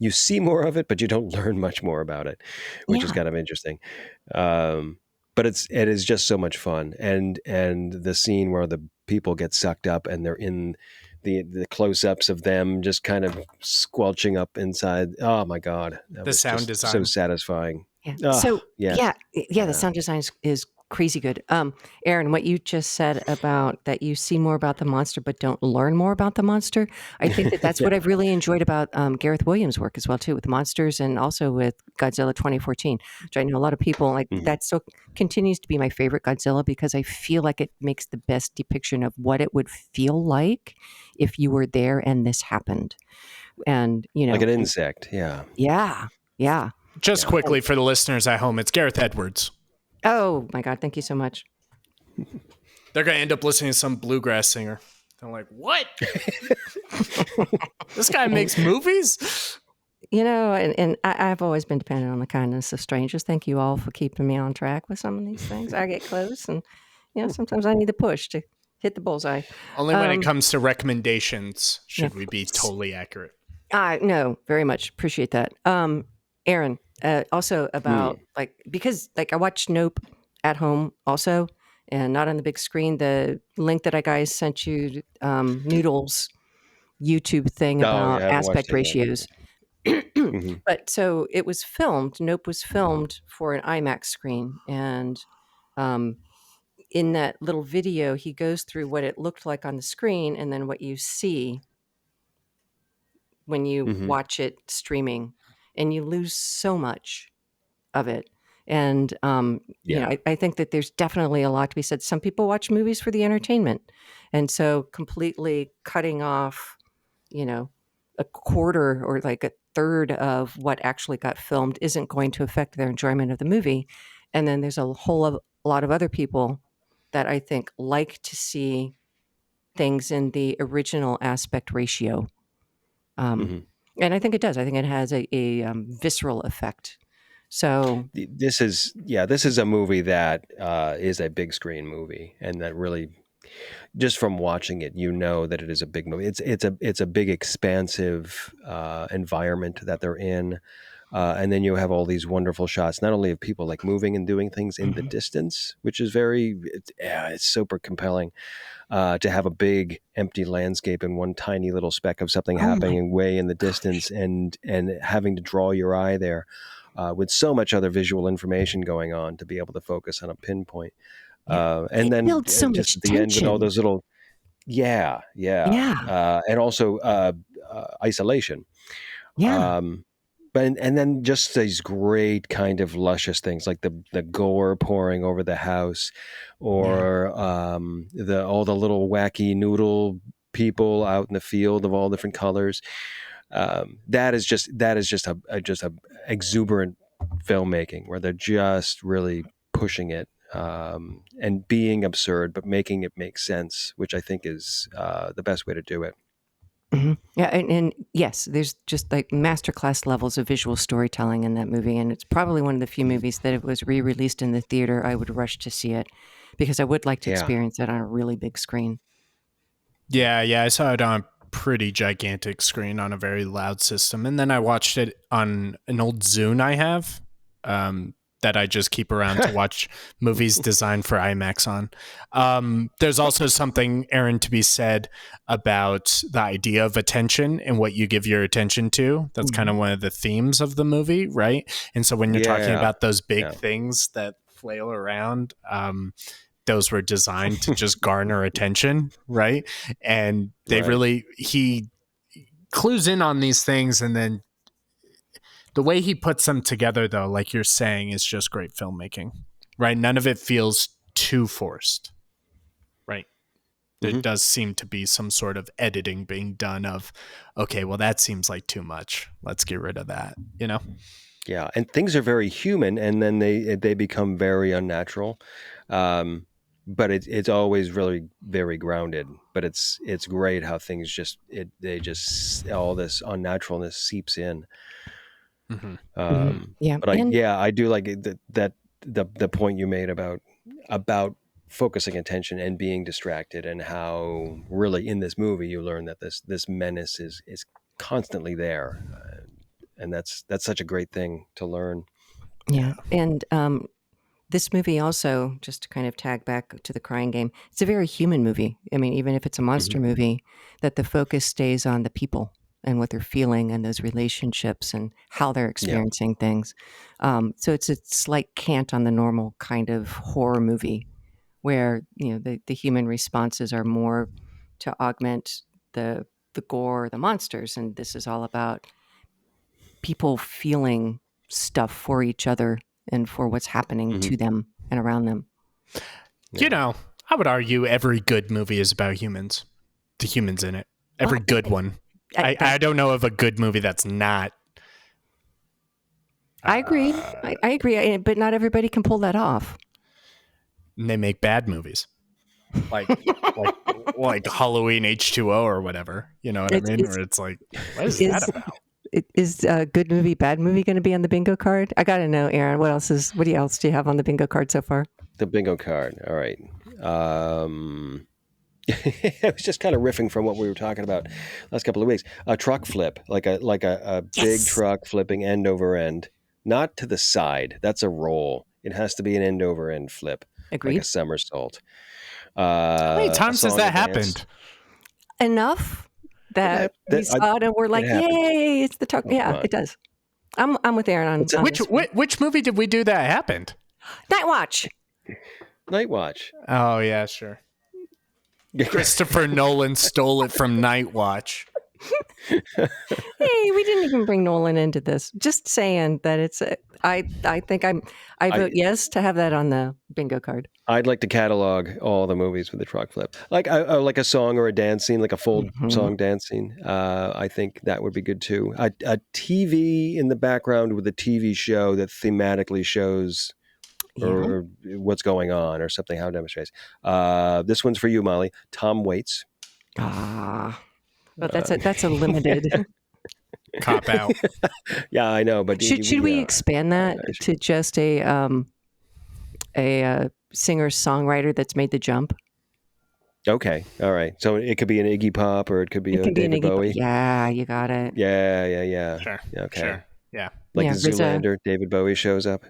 you see more of it, but you don't learn much more about it, which is kind of interesting. But it is just so much fun, and the scene where the people get sucked up and they're in the close-ups of them just kind of squelching up inside. Oh my God, that The was sound just design. so satisfying. Yeah. Oh, So yes. yeah, the sound design is crazy good. Aaron, what you just said about that you see more about the monster but don't learn more about the monster, I think that that's Yeah. what I've really enjoyed about Gareth Williams' work as well too, with monsters and also with Godzilla 2014, which I know a lot of people like. Mhm. That still continues to be my favorite Godzilla because I feel like it makes the best depiction of what it would feel like if you were there and this happened. And Like an insect. Yeah. yeah, yeah. Just Yeah. quickly for the listeners at home, it's Gareth Edwards. Oh my God, thank you so much. They're going to end up listening to some bluegrass singer. They're like, what? This guy makes movies? And I've always been dependent on the kindness of strangers. Thank you all for keeping me on track with some of these things. I get close, and sometimes I need the push to hit the bullseye. Only when it comes to recommendations Yeah. should we be totally accurate. I no, very much appreciate that. Aaron, also about because I watched Nope at home also, and not on the big screen. The link that I guys sent you, Noodles YouTube thing Oh, yeah. about I haven't watched aspect it yet. ratios. Hmm. But so it was filmed. Nope was filmed for an IMAX screen, and um, in that little video, he goes through what it looked like on the screen, and then what you see when you Hmm. watch it streaming, and you lose so much of it. And Yeah. I think that there's definitely a lot to be said. Some people watch movies for the entertainment, and so completely cutting off, a quarter or like a third of what actually got filmed isn't going to affect their enjoyment of the movie. And then there's a lot of other people that I think like to see things in the original aspect ratio. Um, Hmm. and I think it does. I think it has a visceral effect. So This is a movie that is a big screen movie, and that really, just from watching it, that it is a big movie. It's a big, expansive environment that they're in, and then you have all these wonderful shots, not only of people like moving and doing things in the mhm. distance, which is it's super compelling, to have a big empty landscape and one tiny little speck of something Oh my happening way in the distance, gosh. and having to draw your eye there, with so much other visual information going on to be able to focus on a pinpoint. Yeah. And It then builds so just much at the end with all tension. those little, yeah, yeah, Yeah. and also isolation. Yeah. Um, but and then just these great kind of luscious things like the gore pouring over the house, Yeah. or the all the little wacky noodle people out in the field of all different colors. That is just a exuberant filmmaking where they're just really pushing it, and being absurd but making it make sense, which I think is the best way to do it. Yeah, and yes, there's just like masterclass levels of visual storytelling in that movie, and it's probably one of the few Mhm. movies that if it was re-released in the theater, I would rush to see it because I would like to Yeah. experience it on a really big screen. Yeah, I saw it on a pretty gigantic screen on a very loud system. And then I watched it on an old Zune I have, that I just keep around to watch movies designed for IMAX on. There's also something, Aaron, to be said about the idea of attention and what you give your attention to. That's kind of Mhm. one of the themes of the movie, right? And so when you're talking Yeah. about those big Yeah. things that flail around, those were designed to just garner attention, right? And Right. he clues in on these things, and then the way he puts them together, though, like you're saying, is just great filmmaking, right? None of it feels too forced, right? There Hmm. does seem to be some sort of editing being done of, okay, well, that seems like too much. Let's get rid of that, you know? Yeah, and things are very human, and then they become very unnatural. Um, but it's always really very grounded. But it's great how things they just all this unnaturalness seeps in. Mm-hmm. Yeah, But and I do like that the point you made about focusing attention and being distracted, and how really in this movie you learn that this menace is constantly there, and that's such a great thing to learn. yeah, Yeah. and this movie also, just to kind of tag back to the Crying Game, it's a very human movie. I mean, even if it's a monster Hmm. movie, that the focus stays on the people. and what they're feeling and those relationships and how they're Yeah. experiencing things. So it's a slight cant on the normal kind of horror movie where, the human responses are more to augment the gore, the monsters. And this is all about people feeling stuff for each other and for what's happening Hmm. to them and around them. Yeah. I would argue every good movie is about humans, the humans in it. Every Well, good one. I, that, I don't know of a good movie that's not. I agree. I agree. But not everybody can pull that off. And they make bad movies, like like like Halloween H2O or whatever. You know what I It's, mean? it's, Where it's like, what is that is about? is good movie, bad movie going to be on the bingo card? I got to know, Aaron. What else do you have on the bingo card so far? The bingo card. All right. I was just kind of riffing from what we were talking about last couple of weeks. A truck flip, like a big Yes, truck flipping end over end, not to the side. That's a roll. It has to be an end over end flip, like a agreed. somersault. How many A times has song or that dance. happened? Enough that we saw it and we're like, It happens. "Yay! It's the truck." Oh, come Yeah, on. it does. I'm with Aaron What's on that? Which this one. which movie did we do that happened? Night Watch. Night Watch. Oh yeah, sure. Christopher Nolan stole it from Night Watch. Hey, we didn't even bring Nolan into this. Just saying that it's. I think I vote yes to have that on the bingo card. I'd like to catalog all the movies with the truck flip, like a song or a dance scene, like a full Mhm. song dance scene. I think that would be good too. A TV in the background with a TV show that thematically shows Yeah. or what's going on or something. How it demonstrates. This one's for you, Molly. Tom Waits. Ah, but Uh, that's a limited. Cop out. yeah, I know, but Should we expand that I to just a singer songwriter that's made the jump? okay, all right. So it could be an Iggy Pop or it could be It a can be an David Iggy. Bowie. Yeah, you got it. Yeah. Sure. Okay. Sure. Yeah. Like Yeah, there's a. Zoolander, David Bowie shows up.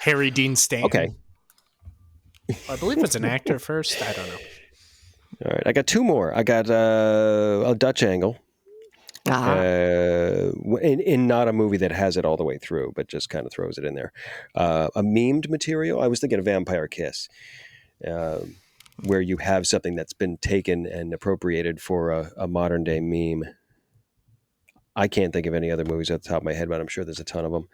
Harry Dean Stanton. Okay. I believe it's an actor first. I don't know. All right. I got two more. I got a Dutch angle. In not a movie that has it all the way through, but just kind of throws it in there. A memed material. I was thinking of Vampire Kiss, where you have something that's been taken and appropriated for a modern day meme. I can't think of any other movies at the top of my head, but I'm sure there's a ton of them.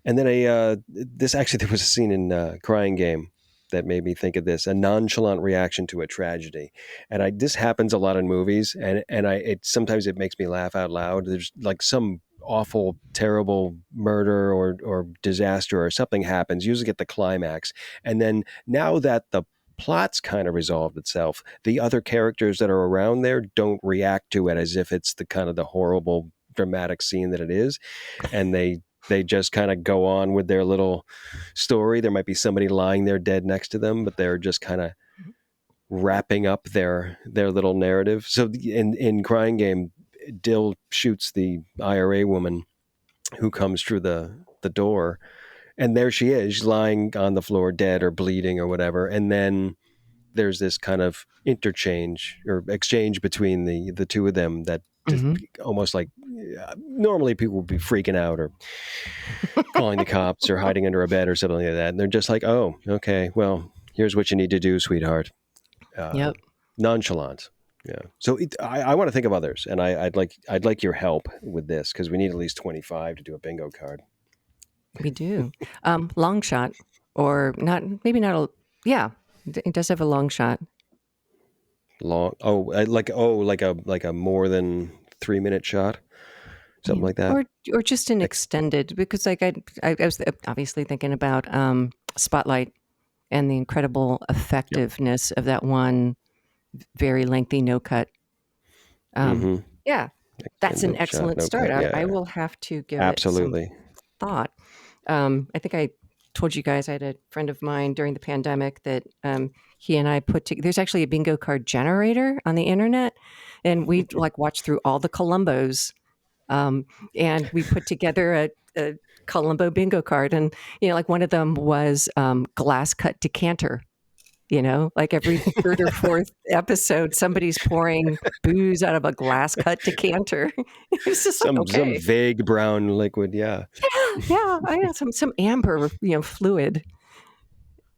And then there was a scene in Crying Game that made me think of this: a nonchalant reaction to a tragedy. And this happens a lot in movies, and sometimes it makes me laugh out loud. There's like some awful, terrible murder or disaster or something happens, usually at the climax, and then now that the plot's kind of resolved itself, the other characters that are around there don't react to it as if it's the kind of the horrible dramatic scene that it is, and they just kind of go on with their little story. There might be somebody lying there dead next to them, but they're just kind of wrapping up their little narrative. So in Crying Game, Dill shoots the IRA woman who comes through the door, and there she is. She's lying on the floor, dead or bleeding or whatever. And then there's this kind of interchange or exchange between the two of them that just Hmm. almost like normally people would be freaking out or calling the cops or hiding under a bed or something like that. And they're just like, oh, okay, well, here's what you need to do, sweetheart. Uh, Yep, Nonchalant. Yeah. So I want to think of others, and I'd like your help with this because we need at least 25 to do a bingo card. we do. Long shot, or not? Maybe not a. Yeah, it does have a long shot. Long. Like a more than 3 minute shot, something Yeah. like that. Or just an Ex- extended, because like I was obviously thinking about Spotlight and the incredible Yep. effectiveness of that one very lengthy no cut. Mm-hmm. Yeah, that's an Extended shot, excellent no start. cut. I Yeah. will have to give it some Absolutely. thought. I think I told you guys I had a friend of mine during the pandemic that he and I there's actually a bingo card generator on the internet, and we like watched through all the Columbos, um, and we put together a Columbo bingo card, and like one of them was glass cut decanter. Like every third or fourth episode, somebody's pouring booze out of a glass cut decanter. It's just like, Some okay. vague brown liquid, yeah. Yeah, I know some amber, fluid.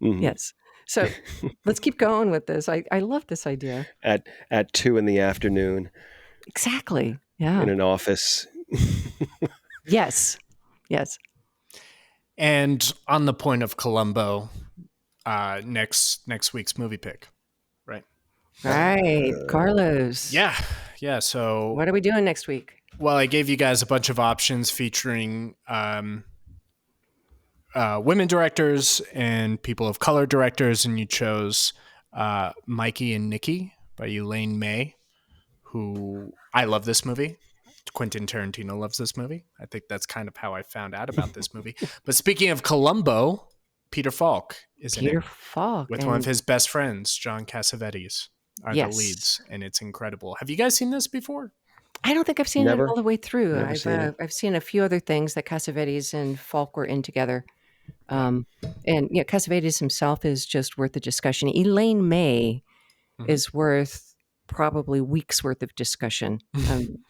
Mhm. Yes. So let's keep going with this. I love this idea. At 2 in the afternoon Exactly. Yeah. in an office. Yes. Yes. And on the point of Columbo, next week's movie pick, right? Right. Carlos. Yeah. So What are we doing next week? Well, I gave you guys a bunch of options featuring women directors and people of color directors, and you chose Mikey and Nikki by Elaine May, who I love this movie. Quentin Tarantino loves this movie. I think that's kind of how I found out about this movie. But speaking of Columbo, Peter Falk is in Peter it Falk. with one of his best friends, John Cassavetes, are the leads, and it's incredible. Have you guys seen this before? I don't think I've seen it all the way through. Never seen it. I've seen a few other things that Cassavetes and Falk were in together. And Cassavetes himself is just worth the discussion. Elaine May is worth probably weeks worth of discussion.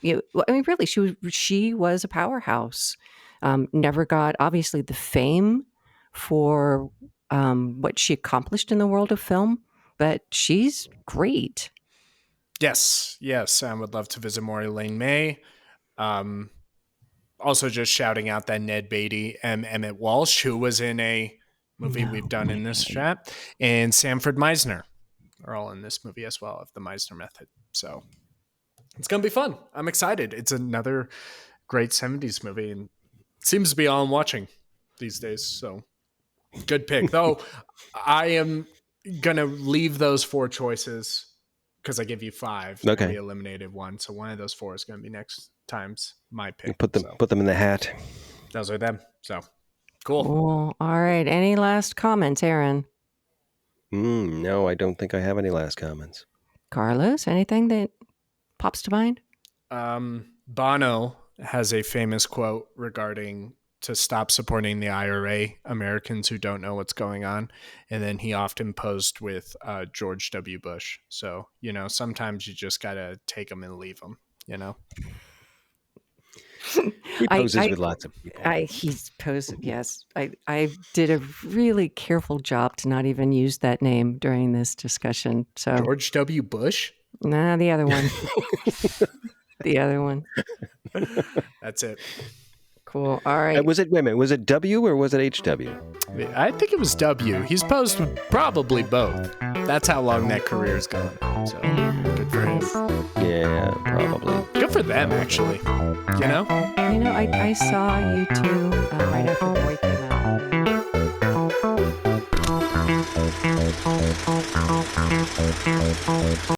Really, she was a powerhouse. Never got obviously the fame for what she accomplished in the world of film, but she's great. Yes, I would love to visit more Elaine May. Also, just shouting out that Ned Beatty and Emmett Walsh, who was in a movie we've done in this chat, and Sanford Meisner are all in this movie as well, of the Meisner Method. So it's going to be fun. I'm excited. It's another great 70s movie, and seems to be all I'm watching these days. So good pick. Though I am going to leave those 4 choices because I give you 5. Okay. And we eliminated 1. So one of those 4 is going to be next time's my pick. Put them in the hat. Those are them. So cool. All right. Any last comments, Aaron? No, I don't think I have any last comments. Carlos, anything that pops to mind? Bono has a famous quote regarding to stop supporting the IRA, Americans who don't know what's going on. And then he often posed with George W. Bush. So, sometimes you just got to take them and leave them, He poses with lots of people. He's posed, yes. I did a really careful job to not even use that name during this discussion. So George W. Bush? Nah, the other one. The other one. That's it. Cool. All right. Was it W or was it HW? I think it was W. He's posed with probably both. That's how long that career's gone. So good for him. Yeah, probably. Good for them, actually. I saw you two right after Boy came out.